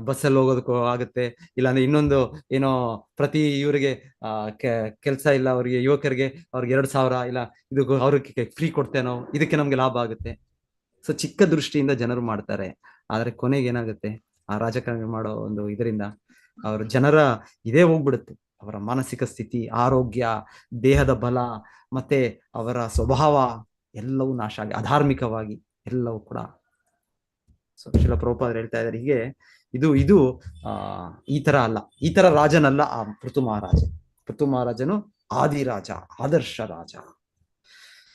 ಬಸ್ಸಲ್ಲಿ ಹೋಗೋದಕ್ಕೂ ಆಗುತ್ತೆ, ಇಲ್ಲಾಂದ್ರೆ ಇನ್ನೊಂದು ಏನೋ ಪ್ರತಿ ಇವರಿಗೆ ಕೆಲಸ ಇಲ್ಲ ಅವರಿಗೆ, ಯುವಕರಿಗೆ ಅವ್ರಿಗೆ 2,000 ಇಲ್ಲ ಇದು ಅವ್ರಿಗೆ ಫ್ರೀ ಕೊಡ್ತೇವೆ ನಾವು, ಇದಕ್ಕೆ ನಮ್ಗೆ ಲಾಭ ಆಗುತ್ತೆ. ಸೊ ಚಿಕ್ಕ ದೃಷ್ಟಿಯಿಂದ ಜನರು ಮಾಡ್ತಾರೆ. ಆದ್ರೆ ಕೊನೆಗೆ ಏನಾಗುತ್ತೆ, ಆ ರಾಜಕಾರಣ ಮಾಡೋ ಒಂದು ಇದರಿಂದ ಅವ್ರ ಜನರ ಇದೇ ಹೋಗ್ಬಿಡುತ್ತೆ, ಅವರ ಮಾನಸಿಕ ಸ್ಥಿತಿ, ಆರೋಗ್ಯ, ದೇಹದ ಬಲ, ಮತ್ತೆ ಅವರ ಸ್ವಭಾವ ಎಲ್ಲವೂ ನಾಶ ಆಗಿ, ಅಧಾರ್ಮಿಕವಾಗಿ ಎಲ್ಲವೂ ಕೂಡ. ಸೊ ಶಿಲ ಪ್ರಭುಪಾದರು ಹೇಳ್ತಾ ಇದ್ದಾರೆ, ಹೀಗೆ ಇದು ಈ ತರ ಅಲ್ಲ, ಈ ತರ ರಾಜನಲ್ಲ ಆ ಪೃಥು ಮಹಾರಾಜನು ಆದಿ ರಾಜ, ಆದರ್ಶ ರಾಜ.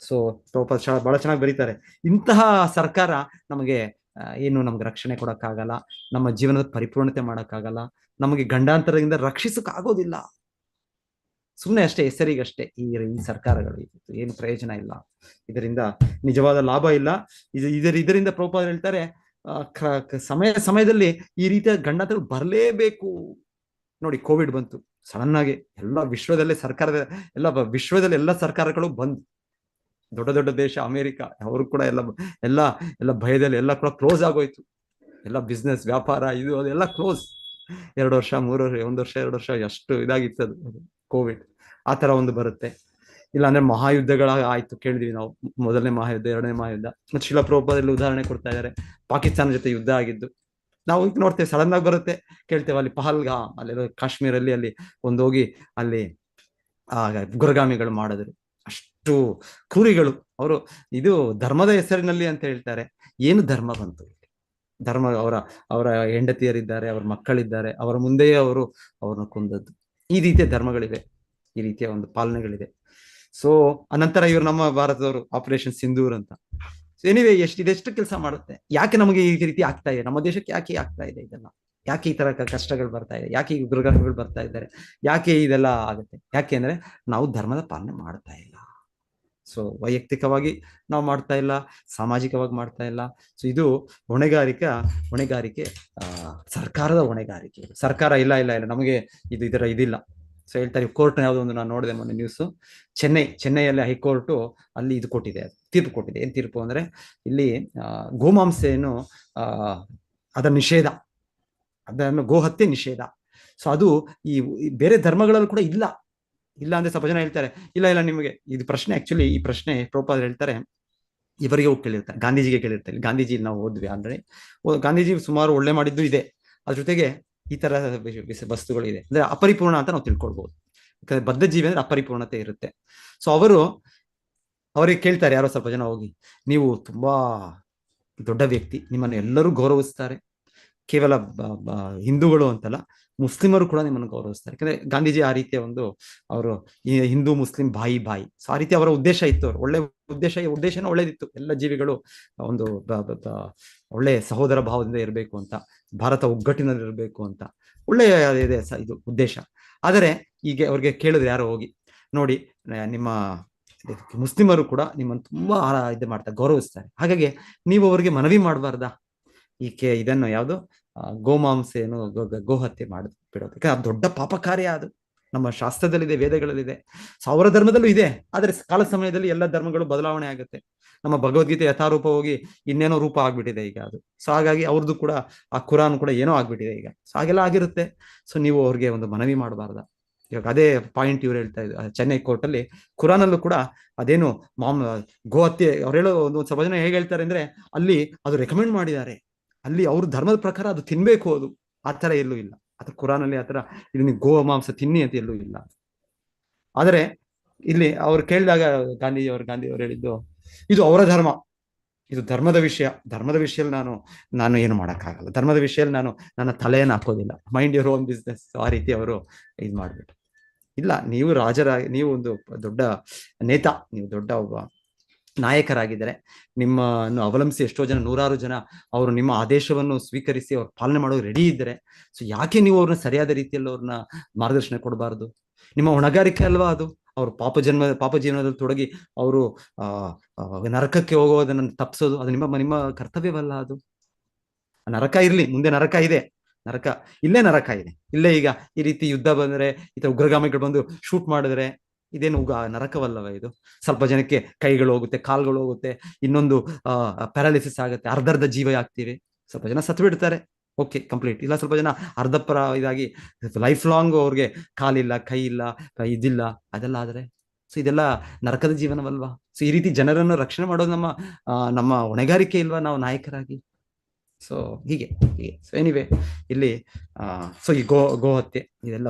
ಸೊ ಪ್ರಭುಪಾದ ಬಹಳ ಚೆನ್ನಾಗಿ ಬರೀತಾರೆ, ಇಂತಹ ಸರ್ಕಾರ ನಮಗೆ ನಮ್ಗೆ ರಕ್ಷಣೆ ಕೊಡಕ್ಕಾಗಲ್ಲ, ನಮ್ಮ ಜೀವನದ ಪರಿಪೂರ್ಣತೆ ಮಾಡಕ್ಕಾಗಲ್ಲ, ನಮಗೆ ಗಂಡಾಂತರದಿಂದ ರಕ್ಷಿಸಕ್ಕಾಗೋದಿಲ್ಲ, ಸುಮ್ಮನೆ ಅಷ್ಟೇ ಹೆಸರಿಗಷ್ಟೇ ಈ ಸರ್ಕಾರಗಳು, ಏನು ಪ್ರಯೋಜನ ಇಲ್ಲ, ಇದರಿಂದ ನಿಜವಾದ ಲಾಭ ಇಲ್ಲ. ಇದರಿಂದ ಪ್ರಭುಪಾದರು ಹೇಳ್ತಾರೆ, ಸಮಯದಲ್ಲಿ ಈ ರೀತಿಯ ಗಂಡಾಂತರ ಬರಲೇಬೇಕು. ನೋಡಿ, ಕೋವಿಡ್ ಬಂತು ಸಡನ್ ಆಗಿ, ವಿಶ್ವದಲ್ಲಿ ಎಲ್ಲ ಸರ್ಕಾರಗಳು ಬಂದು, ದೊಡ್ಡ ದೇಶ ಅಮೆರಿಕ, ಅವರು ಕೂಡ ಎಲ್ಲ ಭಯದಲ್ಲಿ ಎಲ್ಲ ಕೂಡ ಕ್ಲೋಸ್ ಆಗೋಯ್ತು, ಎಲ್ಲ ಬಿಸ್ನೆಸ್, ವ್ಯಾಪಾರ, ಇದು ಅದೆಲ್ಲ ಕ್ಲೋಸ್. 2 ವರ್ಷ 3 ವರ್ಷ 1 ವರ್ಷ 2 ವರ್ಷ ಎಷ್ಟು ಇದಾಗಿತ್ತದು ಕೋವಿಡ್. ಆ ತರ ಒಂದು ಬರುತ್ತೆ. ಇಲ್ಲಾಂದ್ರೆ ಮಹಾಯುದ್ಧಗಳ ಆಯ್ತು, ಕೇಳಿದ್ವಿ ನಾವು, ಮೊದಲನೇ ಮಹಾಯುದ್ಧ, 2ನೇ ಮಹಾಯುದ್ಧ. ಮತ್ತೆ ಶಿಲ ಪ್ರಭುಪಾದಲ್ಲಿ ಉದಾಹರಣೆ ಕೊಡ್ತಾ ಇದ್ದಾರೆ, ಪಾಕಿಸ್ತಾನ ಜೊತೆ ಯುದ್ಧ ಆಗಿದ್ದು. ನಾವು ಈಗ ನೋಡ್ತೇವೆ, ಸಡನ್ ಆಗಿ ಬರುತ್ತೆ, ಕೇಳ್ತೇವೆ, ಅಲ್ಲಿ ಪಹಲ್ಗಾಮ್, ಅಲ್ಲಿ ಕಾಶ್ಮೀರಲ್ಲಿ ಅಲ್ಲಿ ಹೋಗಿ ಅಲ್ಲಿ ಗುರಗಾಮಿಗಳು ಮಾಡಿದ್ರು, ಅಷ್ಟು ಕ್ರೂರಿಗಳು ಅವರು. ಇದು ಧರ್ಮದ ಹೆಸರಿನಲ್ಲಿ ಅಂತ ಹೇಳ್ತಾರೆ, ಏನು ಧರ್ಮ ಬಂತು? ಧರ್ಮ, ಅವರ ಹೆಂಡತಿಯರಿದ್ದಾರೆ, ಅವರ ಮಕ್ಕಳಿದ್ದಾರೆ, ಅವರ ಮುಂದೆಯೇ ಅವ್ರನ್ನ ಕೊಂದದ್ದು. ಈ ರೀತಿಯ ಧರ್ಮಗಳಿವೆ, ಈ ರೀತಿಯ ಒಂದು ಪಾಲನೆಗಳಿದೆ. ಸೊ ಅನಂತರ ಇವರು ನಮ್ಮ ಭಾರತದವರು ಆಪರೇಷನ್ ಸಿಂಧೂರ್ ಅಂತ. ಎನಿವೇ, ಇದೆಷ್ಟು ಕೆಲಸ ಮಾಡುತ್ತೆ? ಯಾಕೆ ನಮಗೆ ಈ ರೀತಿ ಆಗ್ತಾ ಇದೆ? ನಮ್ಮ ದೇಶಕ್ಕೆ ಯಾಕೆ ಆಗ್ತಾ ಇದೆ ಇದೆಲ್ಲ? ಯಾಕೆ ಈ ತರ ಕಷ್ಟಗಳು ಬರ್ತಾ ಇದೆ? ಯಾಕೆ ಈ ದುರ್ಘಟನೆಗಳು ಬರ್ತಾ ಇದ್ದಾರೆ? ಯಾಕೆ ಇದೆಲ್ಲ ಆಗುತ್ತೆ? ಯಾಕೆ ಅಂದ್ರೆ ನಾವು ಧರ್ಮದ ಪಾಲನೆ ಮಾಡ್ತಾ ಇಲ್ಲ. ಸೊ ವೈಯಕ್ತಿಕವಾಗಿ ನಾವು ಮಾಡ್ತಾ ಇಲ್ಲ, ಸಾಮಾಜಿಕವಾಗಿ ಮಾಡ್ತಾ ಇಲ್ಲ. ಸೊ ಇದು ಹೊಣೆಗಾರಿಕೆ, ಸರ್ಕಾರದ ಹೊಣೆಗಾರಿಕೆ. ಸರ್ಕಾರ ಇಲ್ಲ ನಮಗೆ ಇದಿಲ್ಲ. ಸೊ ಹೇಳ್ತಾರೆ, ಕೋರ್ಟ್ ಯಾವ್ದೋ ಒಂದು ನಾನು ನೋಡಿದೆ ಮೊನ್ನೆ ನ್ಯೂಸ್, ಚೆನ್ನೈಯಲ್ಲಿ ಹೈಕೋರ್ಟು ಅಲ್ಲಿ ಇದು ಕೊಟ್ಟಿದೆ, ತೀರ್ಪು ಕೊಟ್ಟಿದೆ. ಏನ್ ತೀರ್ಪು ಅಂದ್ರೆ, ಇಲ್ಲಿ ಗೋಮಾಂಸೆಯನ್ನು ಅದರ ನಿಷೇಧ, ಅದನ್ನು ಗೋಹತ್ಯೆ ನಿಷೇಧ. ಸೊ ಅದು ಈ ಬೇರೆ ಧರ್ಮಗಳಲ್ಲಿ ಕೂಡ ಇಲ್ಲ ಅಂದ್ರೆ ಸ್ವಲ್ಪ ಜನ ಹೇಳ್ತಾರೆ, ಇಲ್ಲ ನಿಮಗೆ ಇದು ಪ್ರಶ್ನೆ, ಆಕ್ಚುಲಿ ಈ ಪ್ರಶ್ನೆ ಪ್ರಭುಪಾದರು ಹೇಳ್ತಾರೆ ಇವರಿಗೆ ಹೋಗಿ ಕೇಳಿರ್ತಾರೆ, ಗಾಂಧೀಜಿಗೆ ಕೇಳಿರ್ತಾರೆ. ಗಾಂಧೀಜಿ ನಾವು ಓದ್ವಿ ಅಂದ್ರೆ, ಗಾಂಧೀಜಿ ಸುಮಾರು ಒಳ್ಳೆ ಮಾಡಿದ್ದು ಇದೆ, ಅದ್ರ ಜೊತೆಗೆ ಈ ತರ ವಸ್ತುಗಳು ಇದೆ ಅಂದ್ರೆ ಅಪರಿಪೂರ್ಣ ಅಂತ ನಾವು ತಿಳ್ಕೊಳ್ಬಹುದು. ಯಾಕಂದ್ರೆ ಬದ್ಧ ಜೀವಿ ಅಂದ್ರೆ ಅಪರಿಪೂರ್ಣತೆ ಇರುತ್ತೆ. ಸೊ ಅವರು ಅವರಿಗೆ ಕೇಳ್ತಾರೆ ಯಾರೋ ಸ್ವಲ್ಪ ಜನ ಹೋಗಿ, ನೀವು ತುಂಬಾ ದೊಡ್ಡ ವ್ಯಕ್ತಿ, ನಿಮ್ಮನ್ನು ಎಲ್ಲರೂ ಗೌರವಿಸ್ತಾರೆ, ಕೇವಲ ಹಿಂದೂಗಳು ಅಂತಲ್ಲ, ಮುಸ್ಲಿಮರು ಕೂಡ ನಿಮ್ಮನ್ನು ಗೌರವಿಸ್ತಾರೆ. ಯಾಕಂದ್ರೆ ಗಾಂಧೀಜಿ ಆ ರೀತಿಯ ಒಂದು ಅವರು ಈ ಹಿಂದೂ ಮುಸ್ಲಿಂ ಬಾಯಿ ಬಾಯಿ, ಸೊ ಆ ರೀತಿ ಅವರ ಉದ್ದೇಶ ಇತ್ತು. ಅವರು ಒಳ್ಳೆ ಉದ್ದೇಶನ ಒಳ್ಳೇದಿತ್ತು. ಎಲ್ಲ ಜೀವಿಗಳು ಒಂದು ಒಳ್ಳೆ ಸಹೋದರ ಭಾವದಿಂದ ಇರಬೇಕು ಅಂತ, ಭಾರತ ಒಗ್ಗಟ್ಟಿನಲ್ಲಿ ಇರಬೇಕು ಅಂತ ಒಳ್ಳೆಯ ಇದೆ ಇದು ಉದ್ದೇಶ. ಆದರೆ ಈಗ ಅವ್ರಿಗೆ ಕೇಳಿದ್ರೆ ಯಾರೋ ಹೋಗಿ, ನೋಡಿ ನಿಮ್ಮ ಮುಸ್ಲಿಮರು ಕೂಡ ನಿಮ್ಮನ್ನು ತುಂಬಾ ಇದು ಮಾಡ್ತಾರೆ, ಗೌರವಿಸ್ತಾರೆ, ಹಾಗಾಗಿ ನೀವು ಅವರಿಗೆ ಮನವಿ ಮಾಡಬಾರ್ದಾ ಈಕೆ ಇದನ್ನು ಯಾವುದು ಗೋಮಾಂಸ ಏನು ಗೋಹತ್ಯೆ ಬಿಡೋದು, ಯಾಕಂದ್ರೆ ಅದು ದೊಡ್ಡ ಪಾಪ ಕಾರ್ಯ, ಅದು ನಮ್ಮ ಶಾಸ್ತ್ರದಲ್ಲಿದೆ, ವೇದಗಳಲ್ಲಿದೆ, ಅವರ ಧರ್ಮದಲ್ಲೂ ಇದೆ. ಆದರೆ ಕಾಲ ಸಮಯದಲ್ಲಿ ಎಲ್ಲ ಧರ್ಮಗಳು ಬದಲಾವಣೆ ಆಗುತ್ತೆ. ನಮ್ಮ ಭಗವದ್ಗೀತೆ ಯಥಾರೂಪ ಹೋಗಿ ಇನ್ನೇನೋ ರೂಪ ಆಗ್ಬಿಟ್ಟಿದೆ ಈಗ ಅದು. ಸೊ ಹಾಗಾಗಿ ಅವ್ರದ್ದು ಕೂಡ ಆ ಕುರಾನ್ ಕೂಡ ಏನೋ ಆಗ್ಬಿಟ್ಟಿದೆ ಈಗ. ಸೊ ಹಾಗೆಲ್ಲ ಆಗಿರುತ್ತೆ. ಸೊ ನೀವು ಅವ್ರಿಗೆ ಒಂದು ಮನವಿ ಮಾಡಬಾರ್ದ? ಇವಾಗ ಅದೇ ಪಾಯಿಂಟ್ ಇವ್ರು ಹೇಳ್ತಾ ಇದ್ರು ಚೆನ್ನೈ ಕೋರ್ಟ್ ಅಲ್ಲಿ, ಕುರಾನಲ್ಲೂ ಕೂಡ ಅದೇನು ಗೋಹತ್ಯೆ ಅವ್ರು ಹೇಳೋ ಒಂದು ಸ್ವಲ್ಪ ಜನ ಹೇಗೆ ಹೇಳ್ತಾರೆ ಅಂದ್ರೆ, ಅಲ್ಲಿ ಅದು ರೆಕಮೆಂಡ್ ಮಾಡಿದ್ದಾರೆ, ಅಲ್ಲಿ ಅವ್ರ ಧರ್ಮದ ಪ್ರಕಾರ ಅದು ತಿನ್ಬೇಕು, ಅದು ಆ ತರ ಎಲ್ಲೂ ಇಲ್ಲ. ಅಥವಾ ಕುರಾನಲ್ಲಿ ಆತರ ಇದನ್ನ ಗೋ ಮಾಂಸ ತಿನ್ನಿ ಅಂತ ಎಲ್ಲೂ ಇಲ್ಲ. ಆದರೆ ಇಲ್ಲಿ ಅವ್ರು ಕೇಳಿದಾಗ ಗಾಂಧಿ ಅವರು ಹೇಳಿದ್ದು, ಇದು ಅವರ ಧರ್ಮ, ಇದು ಧರ್ಮದ ವಿಷಯದಲ್ಲಿ ನಾನು ಏನು ಮಾಡೋಕ್ಕಾಗಲ್ಲ, ಧರ್ಮದ ವಿಷಯದಲ್ಲಿ ನಾನು ನನ್ನ ತಲೆಯನ್ನು ಹಾಕೋದಿಲ್ಲ, ಮೈಂಡ್ ಯುವರ್ ಓನ್ ಬಿಸ್ನೆಸ್. ಆ ರೀತಿ ಅವರು ಇದು ಮಾಡ್ಬಿಟ್ಟು, ಇಲ್ಲ ನೀವು ನೀವು ಒಂದು ದೊಡ್ಡ ನೇತಾ, ನೀವು ದೊಡ್ಡ ಒಬ್ಬ ನಾಯಕರಾಗಿದ್ದಾರೆ, ನಿಮ್ಮನ್ನು ಅವಲಂಬಿಸಿ ಎಷ್ಟೋ ಜನ, ನೂರಾರು ಜನ ಅವರು ನಿಮ್ಮ ಆದೇಶವನ್ನು ಸ್ವೀಕರಿಸಿ ಅವ್ರು ಪಾಲನೆ ಮಾಡೋದು ರೆಡಿ ಇದ್ದಾರೆ. ಸೊ ಯಾಕೆ ನೀವು ಅವ್ರನ್ನ ಸರಿಯಾದ ರೀತಿಯಲ್ಲಿ ಅವ್ರನ್ನ ಮಾರ್ಗದರ್ಶನ ಕೊಡಬಾರ್ದು? ನಿಮ್ಮ ಹೊಣೆಗಾರಿಕೆ ಅಲ್ವಾ ಅದು. ಅವರು ಪಾಪ ಜೀವನದಲ್ಲಿ ತೊಡಗಿ ಅವರು ನರಕಕ್ಕೆ ಹೋಗೋದನ್ನು ತಪ್ಪಿಸೋದು, ಅದು ನಿಮ್ಮ ಕರ್ತವ್ಯವಲ್ಲ ಅದು. ನರಕ ಇರ್ಲಿ, ಮುಂದೆ ನರಕ ಇದೆ, ಇಲ್ಲೇ ನರಕ ಇದೆ, ಇಲ್ಲೇ ಈಗ ಈ ರೀತಿ ಯುದ್ಧ ಬಂದ್ರೆ, ಈ ತರ ಉಗ್ರಗಾಮಿಗಳು ಬಂದು ಶೂಟ್ ಮಾಡಿದ್ರೆ ಇದೇನು ನರಕವಲ್ಲವ ಇದು? ಸ್ವಲ್ಪ ಜನಕ್ಕೆ ಕೈಗಳು ಹೋಗುತ್ತೆ, ಕಾಲ್ಗಳು ಹೋಗುತ್ತೆ, ಇನ್ನೊಂದು ಪ್ಯಾರಾಲಿಸಿಸ್ ಆಗುತ್ತೆ, ಅರ್ಧ ಜೀವ ಆಗ್ತೀವಿ, ಸ್ವಲ್ಪ ಜನ ಸತ್ತು ಬಿಡ್ತಾರೆ, ಓಕೆ ಕಂಪ್ಲೀಟ್. ಇಲ್ಲ ಸ್ವಲ್ಪ ಜನ ಅರ್ಧಪರ ಇದಾಗಿ ಲೈಫ್ ಲಾಂಗ್ ಅವ್ರಿಗೆ ಕಾಲಿಲ್ಲ, ಕೈ ಇಲ್ಲ, ಇದಿಲ್ಲ, ಅದೆಲ್ಲ ಆದ್ರೆ ಸೊ ಇದೆಲ್ಲ ನರಕದ ಜೀವನವಲ್ವಾ? ಸೊ ಈ ರೀತಿ ಜನರನ್ನು ರಕ್ಷಣೆ ಮಾಡೋದು ನಮ್ಮ ಹೊಣೆಗಾರಿಕೆ ಇಲ್ವಾ ನಾವು ನಾಯಕರಾಗಿ? ಸೊ ಹೀಗೆ. ಸೊ ಎನಿವೆ ಇಲ್ಲಿ ಸೊ ಈ ಗೋಹತ್ಯೆ ಇದೆಲ್ಲ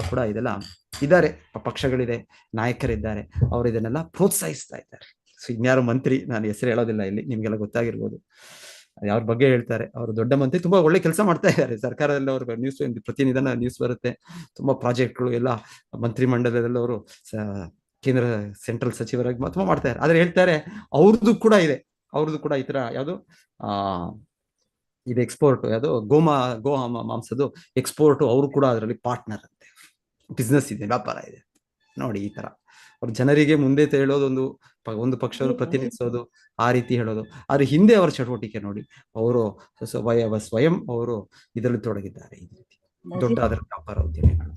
ಇದ್ದಾರೆ, ಪಕ್ಷಗಳಿದೆ, ನಾಯಕರಿದ್ದಾರೆ, ಅವರು ಇದನ್ನೆಲ್ಲ ಪ್ರೋತ್ಸಾಹಿಸ್ತಾ ಇದ್ದಾರೆ. ಸೊ ಇನ್ಯಾರು ಮಂತ್ರಿ, ನಾನು ಹೆಸರು ಹೇಳೋದಿಲ್ಲ ಇಲ್ಲಿ, ನಿಮ್ಗೆಲ್ಲ ಗೊತ್ತಾಗಿರ್ಬೋದು ಅವ್ರ ಬಗ್ಗೆ ಹೇಳ್ತಾರೆ. ಅವರು ದೊಡ್ಡ ಮಂತ್ರಿ, ತುಂಬಾ ಒಳ್ಳೆ ಕೆಲಸ ಮಾಡ್ತಾ ಇದ್ದಾರೆ ಸರ್ಕಾರದಲ್ಲಿ. ಅವ್ರ ನ್ಯೂಸ್ ಪ್ರತಿನಿಧಾನ ನ್ಯೂಸ್ ಬರುತ್ತೆ, ತುಂಬಾ ಪ್ರಾಜೆಕ್ಟ್ಗಳು ಎಲ್ಲ ಮಂತ್ರಿ ಮಂಡಲದಲ್ಲಿ ಅವರು ಕೇಂದ್ರ ಸೆಂಟ್ರಲ್ ಸಚಿವರಾಗಿ ತುಂಬಾ ಮಾಡ್ತಾ ಇದ್ದಾರೆ. ಆದ್ರೆ ಹೇಳ್ತಾರೆ ಅವ್ರದ್ದು ಕೂಡ ಈ ತರ ಯಾವುದು ಇದು ಎಕ್ಸ್ಪೋರ್ಟ್, ಯಾವುದು ಗೋ ಮಾಂಸದ್ದು ಎಕ್ಸ್ಪೋರ್ಟ್, ಅವರು ಕೂಡ ಅದರಲ್ಲಿ ಪಾರ್ಟ್ನರ್ ಅಂತೆ, ಬಿಸ್ನೆಸ್ ಇದೆ, ವ್ಯಾಪಾರ ಇದೆ. ನೋಡಿ ಈ ತರ ಅವ್ರ ಜನರಿಗೆ ಮುಂದೆ ಹೇಳೋದು, ಒಂದು ಪಕ್ಷವರು ಪ್ರತಿನಿಧಿಸೋದು, ಆ ರೀತಿ ಹೇಳೋದು. ಆದ್ರೆ ಹಿಂದೆ ಅವರ ಚಟುವಟಿಕೆ ನೋಡಿ, ಅವರು ಸ್ವಯಂ ಅವರು ಇದರಲ್ಲಿ ತೊಡಗಿದ್ದಾರೆ, ಈ ರೀತಿ ದೊಡ್ಡ ಅದರ ವ್ಯಾಪಾರ ಉದ್ಯಮಿಗಳು.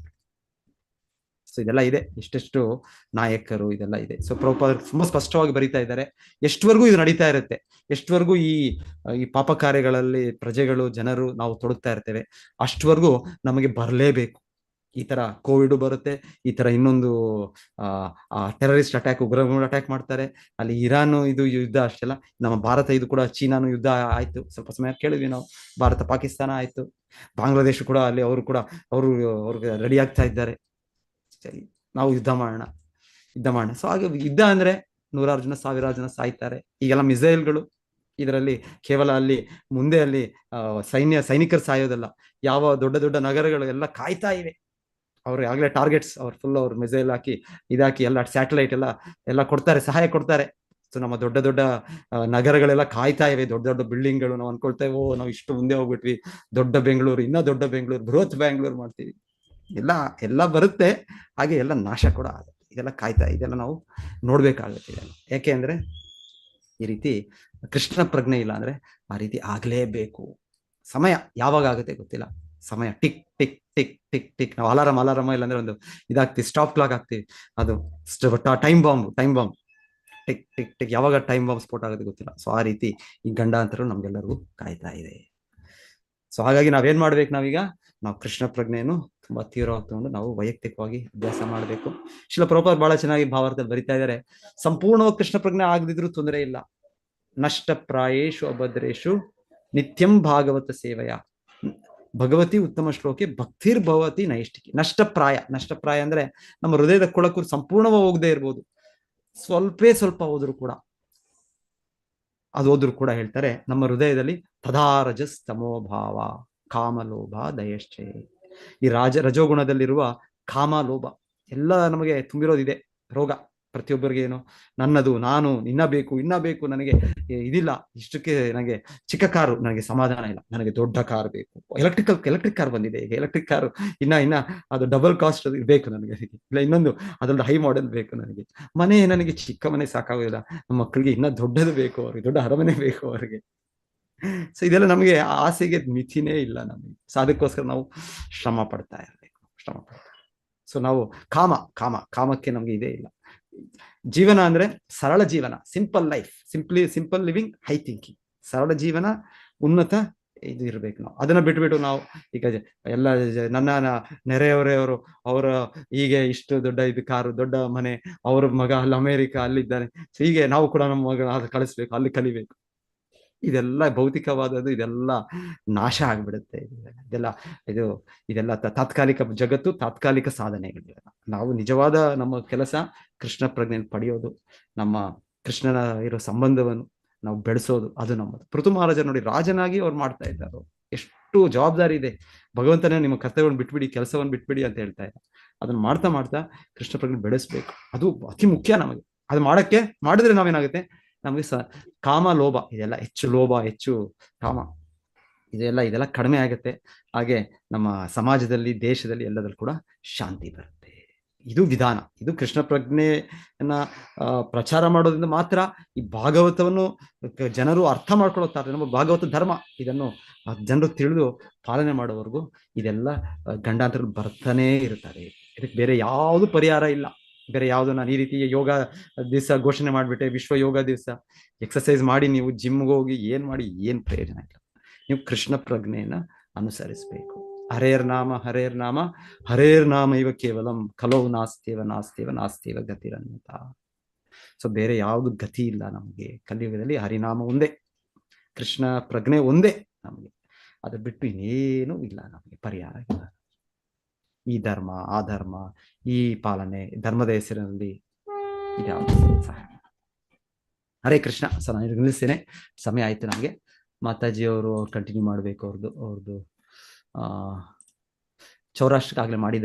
ಸೊ ಇದೆಲ್ಲ ಇದೆ, ಇಷ್ಟೆಷ್ಟು ನಾಯಕರು ಇದೆಲ್ಲ ಇದೆ. ಸೊ ಪ್ರಭುಪಾದರು ತುಂಬಾ ಸ್ಪಷ್ಟವಾಗಿ ಬರೀತಾ ಇದ್ದಾರೆ, ಎಷ್ಟವರೆಗೂ ಇದು ನಡೀತಾ ಇರುತ್ತೆ, ಎಷ್ಟವರೆಗೂ ಈ ಪಾಪ ಕಾರ್ಯಗಳಲ್ಲಿ ಪ್ರಜೆಗಳು ಜನರು ನಾವು ತೊಡಗ್ತಾ ಇರ್ತೇವೆ, ಅಷ್ಟವರೆಗೂ ನಮಗೆ ಬರಲೇಬೇಕು. ಈ ತರ ಕೋವಿಡ್ ಬರುತ್ತೆ, ಈ ತರ ಇನ್ನೊಂದು ಟೆರರಿಸ್ಟ್ ಅಟ್ಯಾಕ್, ಉಗ್ರಗಾಮಿಗಳು ಅಟ್ಯಾಕ್ ಮಾಡ್ತಾರೆ, ಅಲ್ಲಿ ಇರಾನ್ ಇದು ಯುದ್ಧ ಅಷ್ಟೆಲ್ಲ, ನಮ್ಮ ಭಾರತ ಇದು ಕೂಡ ಚೀನಾನು ಯುದ್ಧ ಆಯ್ತು, ಸ್ವಲ್ಪ ಸಮಯ ಕೇಳಿದ್ವಿ ನಾವು, ಭಾರತ ಪಾಕಿಸ್ತಾನ ಆಯ್ತು, ಬಾಂಗ್ಲಾದೇಶ ಕೂಡ ಅಲ್ಲಿ ಅವ್ರಿಗೆ ರೆಡಿ ಆಗ್ತಾ ಇದ್ದಾರೆ, ಸರಿ ನಾವು ಯುದ್ಧ ಮಾಡೋಣ. ಸೊ ಹಾಗೆ ಯುದ್ಧ ಅಂದ್ರೆ ನೂರಾರು ಜನ, ಸಾವಿರಾರು ಜನ ಸಾಯ್ತಾರೆ. ಈಗೆಲ್ಲ ಮಿಸೈಲ್ಗಳು, ಇದರಲ್ಲಿ ಕೇವಲ ಅಲ್ಲಿ ಮುಂದೆ ಅಲ್ಲಿ ಸೈನಿಕರು ಸಾಯೋದಲ್ಲ, ಯಾವ ದೊಡ್ಡ ದೊಡ್ಡ ನಗರಗಳು ಎಲ್ಲ ಕಾಯ್ತಾ ಇವೆ, ಅವ್ರು ಆಗ್ಲೇ ಟಾರ್ಗೆಟ್ಸ್, ಅವ್ರು ಫುಲ್ ಅವ್ರು ಮಿಸೈಲ್ ಹಾಕಿ ಇದಾಕಿ ಎಲ್ಲ ಸ್ಯಾಟಲೈಟ್ ಎಲ್ಲ ಕೊಡ್ತಾರೆ, ಸಹಾಯ ಕೊಡ್ತಾರೆ. ಸೊ ನಮ್ಮ ದೊಡ್ಡ ದೊಡ್ಡ ನಗರಗಳೆಲ್ಲ ಕಾಯ್ತಾ ಇವೆ, ದೊಡ್ಡ ದೊಡ್ಡ ಬಿಲ್ಡಿಂಗ್ಗಳು. ನಾವು ಅನ್ಕೊಳ್ತೇವೆ ನಾವು ಇಷ್ಟು ಮುಂದೆ ಹೋಗ್ಬಿಟ್ವಿ, ದೊಡ್ಡ ಬೆಂಗಳೂರು, ಇನ್ನೂ ದೊಡ್ಡ ಬೆಂಗಳೂರು, ಬೃಹತ್ ಬೆಂಗಳೂರು ಮಾಡ್ತೀವಿ, ಎಲ್ಲ ಬರುತ್ತೆ, ಹಾಗೆ ಎಲ್ಲ ನಾಶ ಕೂಡ ಆಗುತ್ತೆ. ಇದೆಲ್ಲ ಇದೆಲ್ಲ ನಾವು ನೋಡ್ಬೇಕಾಗುತ್ತೆ. ಇದೆಲ್ಲ ಯಾಕೆ ಅಂದ್ರೆ ಈ ರೀತಿ ಕೃಷ್ಣ ಪ್ರಜ್ಞೆ ಇಲ್ಲ ಅಂದ್ರೆ ಆ ರೀತಿ ಆಗ್ಲೇಬೇಕು. ಸಮಯ ಯಾವಾಗ ಆಗುತ್ತೆ ಗೊತ್ತಿಲ್ಲ, ಸಮಯ tick tick tick tick tick. ನಾವು ಅಲಾರಮ್ ಇಲ್ಲ ಅಂದ್ರೆ ಒಂದು ಇದಾಗ್ತೀವಿ, ಸ್ಟಾಪ್ ಕ್ಲಾಕ್ ಆಗ್ತೀವಿ, ಅದು time bomb tick tick tick, ಯಾವಾಗ ಟೈಮ್ ಬಾಂಬ್ ಸ್ಫೋಟ ಆಗುತ್ತೆ ಗೊತ್ತಿಲ್ಲ. ಸೊ ಆ ರೀತಿ ಈ ಗಂಡಾಂತರ ನಮ್ಗೆಲ್ಲರಿಗೂ ಕಾಯ್ತಾ ಇದೆ. ಸೊ ಹಾಗಾಗಿ ನಾವೇನ್ ಮಾಡ್ಬೇಕು, ನಾವು ಕೃಷ್ಣ ಪ್ರಜ್ಞೆಯನ್ನು ತುಂಬಾ ತೀವ್ರವಾಗಿ ತಗೊಂಡು ನಾವು ವೈಯಕ್ತಿಕವಾಗಿ ಅಭ್ಯಾಸ ಮಾಡಬೇಕು. ಶಿಲ ಪ್ರಭುಪಾದರು ಬಹಳ ಚೆನ್ನಾಗಿ ಭಾವಾರ್ಥದಲ್ಲಿ ಬರಿತಾ ಇದ್ದಾರೆ, ಸಂಪೂರ್ಣವಾಗಿ ಕೃಷ್ಣ ಪ್ರಜ್ಞೆ ಆಗದಿದ್ರೂ ತೊಂದರೆ ಇಲ್ಲ, ನಷ್ಟ ಪ್ರಾಯೇಶು ಅಭದ್ರೇಶು ನಿತ್ಯಂ ಭಾಗವತ ಸೇವೆಯ ಭಗವತಿ ಉತ್ತಮ ಶ್ಲೋಕೆ ಭಕ್ತಿರ್ಭವತಿ ನೈಷ್ಟಿಕಿ. ನಷ್ಟಪ್ರಾಯ ಅಂದ್ರೆ ನಮ್ಮ ಹೃದಯದ ಕೊಳಕು ಸಂಪೂರ್ಣವಾಗಿ ಹೋಗದೆ ಇರ್ಬೋದು, ಸ್ವಲ್ಪ ಹೋದ್ರು ಕೂಡ ಅದು ಹೋದ್ರು ಕೂಡ ಹೇಳ್ತಾರೆ, ನಮ್ಮ ಹೃದಯದಲ್ಲಿ ತದಾರಜಸ್ ತಮೋಭಾವ ಕಾಮಲೋಭ ದಯಶ್ಚಯ. ಈ ರಜೋಗುಣದಲ್ಲಿರುವ ಕಾಮ ಲೋಭ ಎಲ್ಲ ನಮಗೆ ತುಂಬಿರೋದಿದೆ ರೋಗ. ಪ್ರತಿಯೊಬ್ಬರಿಗೆ ಏನು, ನನ್ನದು, ನಾನು, ಇನ್ನ ಬೇಕು, ನನಗೆ ಇದಿಲ್ಲ, ಇಷ್ಟಕ್ಕೆ ನನಗೆ ಚಿಕ್ಕ ಕಾರು ನನಗೆ ಸಮಾಧಾನ ಇಲ್ಲ, ನನಗೆ ದೊಡ್ಡ ಕಾರ್ ಬೇಕು. ಎಲೆಕ್ಟ್ರಿಕ್ ಕಾರ್ ಬಂದಿದೆ ಈಗ, ಎಲೆಕ್ಟ್ರಿಕ್ ಕಾರು ಇನ್ನ ಅದು ಡಬಲ್ ಕಾಸ್ಟ್ ಬೇಕು ನನಗೆ, ಇಲ್ಲ ಇನ್ನೊಂದು ಅದೊಂದು ಹೈ ಮಾಡೆಲ್ ಬೇಕು ನನಗೆ. ಮನೆ ನನಗೆ ಚಿಕ್ಕ ಮನೆ ಸಾಕಾಗೋದಿಲ್ಲ, ನಮ್ಮ ಮಕ್ಕಳಿಗೆ ಇನ್ನ ದೊಡ್ಡದು ಬೇಕು, ಅವ್ರಿಗೆ ದೊಡ್ಡ ಅರಮನೆ ಬೇಕು ಅವರಿಗೆ. ಸೊ ಇದೆಲ್ಲ ನಮಗೆ ಆಸೆಗೆ ಮಿತಿನೇ ಇಲ್ಲ ನಮಗೆ. ಸೊ ಅದಕ್ಕೋಸ್ಕರ ನಾವು ಶ್ರಮ ಪಡ್ತಾ ಇರಬೇಕು. ಸೊ ನಾವು ಕಾಮಕ್ಕೆ ನಮ್ಗೆ ಇದೇ ಇಲ್ಲ. ಜೀವನ ಅಂದ್ರೆ ಸರಳ ಜೀವನ, simple life, simple living, high thinking. ಸರಳ ಜೀವನ, ಉನ್ನತ ಇದು ಇರ್ಬೇಕು. ನಾವು ಅದನ್ನ ಬಿಟ್ಬಿಟ್ಟು ನಾವು ಈಗ ಎಲ್ಲ ನನ್ನ ನೆರೆಯವರೆಯವರು ಅವರ ಹೀಗೆ ಇಷ್ಟು ದೊಡ್ಡ ಇದು ಕಾರು, ದೊಡ್ಡ ಮನೆ, ಅವ್ರ ಮಗ ಅಲ್ಲಿ ಅಮೆರಿಕ ಅಲ್ಲಿದ್ದಾನೆ, ಸೊ ಹೀಗೆ ನಾವು ಕೂಡ ನಮ್ಮ ಮಗ ಕಳಿಸ್ಬೇಕು, ಅಲ್ಲಿ ಕಲಿಬೇಕು. ಇದೆಲ್ಲ ಭೌತಿಕವಾದದ್ದು, ಇದೆಲ್ಲ ನಾಶ ಆಗ್ಬಿಡುತ್ತೆ. ಇದೆಲ್ಲ ತಾತ್ಕಾಲಿಕ ಜಗತ್ತು, ತಾತ್ಕಾಲಿಕ ಸಾಧನೆಗಳು. ನಾವು ನಿಜವಾದ ನಮ್ಮ ಕೆಲಸ ಕೃಷ್ಣ ಪ್ರಜ್ಞೆಯನ್ನು ಪಡೆಯೋದು, ನಮ್ಮ ಕೃಷ್ಣನ ಇರೋ ಸಂಬಂಧವನ್ನು ನಾವು ಬೆಳೆಸೋದು, ಅದು ನಮ್ಮದು. ಪೃಥು ಮಹಾರಾಜ ನೋಡಿ, ರಾಜನಾಗಿ ಅವ್ರು ಮಾಡ್ತಾ ಇದ್ದಾರೆ. ಎಷ್ಟು ಜವಾಬ್ದಾರಿ ಇದೆ. ಭಗವಂತನೇ ನಿಮ್ಮ ಕರ್ತವ್ಯವನ್ನು ಬಿಟ್ಬಿಡಿ, ಕೆಲಸವನ್ನು ಬಿಟ್ಬಿಡಿ ಅಂತ ಹೇಳ್ತಾ ಇದ್ದಾರೆ. ಅದನ್ನ ಮಾಡ್ತಾ ಕೃಷ್ಣ ಪ್ರಜ್ಞೆ ಬೆಳೆಸ್ಬೇಕು. ಅದು ಅತಿ ಮುಖ್ಯ ನಮಗೆ. ಅದು ಮಾಡಿದ್ರೆ ನಾವೇನಾಗುತ್ತೆ, ನಮಗೆ ಕಾಮ ಲೋಭ ಇದೆಲ್ಲ ಹೆಚ್ಚು ಕಾಮ ಇದೆಲ್ಲ ಕಡಿಮೆ ಆಗುತ್ತೆ. ಹಾಗೆ ನಮ್ಮ ಸಮಾಜದಲ್ಲಿ, ದೇಶದಲ್ಲಿ, ಎಲ್ಲದಲ್ಲೂ ಕೂಡ ಶಾಂತಿ ಬರುತ್ತೆ. ಇದು ವಿಧಾನ. ಇದು ಕೃಷ್ಣ ಪ್ರಜ್ಞೆಯನ್ನ ಪ್ರಚಾರ ಮಾಡೋದ್ರಿಂದ ಮಾತ್ರ ಈ ಭಾಗವತವನ್ನು ಜನರು ಅರ್ಥ ಮಾಡ್ಕೊಳ್ತಾರೆ. ನಮ್ಮ ಭಾಗವತ ಧರ್ಮ ಇದನ್ನು ಜನರು ತಿಳಿದು ಪಾಲನೆ ಮಾಡೋವರೆಗೂ ಇದೆಲ್ಲ ಗಂಡಾಂತರ ಬರ್ತಾನೇ ಇರ್ತಾರೆ. ಇದಕ್ಕೆ ಬೇರೆ ಯಾವುದು ಪರಿಹಾರ ಇಲ್ಲ. ಬೇರೆ ಯಾವುದು, ನಾನು ಈ ರೀತಿ ಯೋಗ ದಿವಸ ಘೋಷಣೆ ಮಾಡ್ಬಿಟ್ಟೆ, ವಿಶ್ವ ಯೋಗ ದಿವಸ, ಎಕ್ಸರ್ಸೈಸ್ ಮಾಡಿ, ನೀವು ಜಿಮ್ಗೆ ಹೋಗಿ ಮಾಡಿ ಏನ್ ಪ್ರಯೋಜನ ಇಲ್ಲ. ನೀವು ಕೃಷ್ಣ ಪ್ರಜ್ಞೆಯನ್ನ ಅನುಸರಿಸಬೇಕು. ಹರೇರ್ ನಾಮ ಇವ ಕೇವಲಂ ಕಲೋ ನಾಸ್ತಿವ ಗತಿರನ್ಯತ. ಸೊ ಬೇರೆ ಯಾವುದು ಗತಿ ಇಲ್ಲ ನಮಗೆ. ಕಲಿಯುಗದಲ್ಲಿ ಹರಿನಾಮ ಒಂದೇ, ಕೃಷ್ಣ ಪ್ರಜ್ಞೆ ಒಂದೇ ನಮಗೆ. ಅದು ಬಿಟ್ಟು ಇನ್ನೇನು ಇಲ್ಲ ನಮಗೆ, ಪರಿಹಾರ ಇಲ್ಲ. ಈ ಧರ್ಮ, ಆ ಧರ್ಮ, ಈ ಪಾಲನೆ, ಧರ್ಮದ ಹೆಸರಿನಲ್ಲಿ ಇದ್ಯಾವುದು ಸಹಾಯ. ಹರೇ ಕೃಷ್ಣ. ಸೊ ನಾನು ನಿಲ್ಲಿಸ್ತೇನೆ, ಸಮಯ ಆಯ್ತು ನಮಗೆ. ಮಾತಾಜಿಯವರು ಕಂಟಿನ್ಯೂ ಮಾಡಬೇಕು. ಅವ್ರದ್ದು ಚೌರಾಷ್ಟ್ರಕ್ಕಾಗಲೇ ಮಾಡಿದ್ದಾರೆ.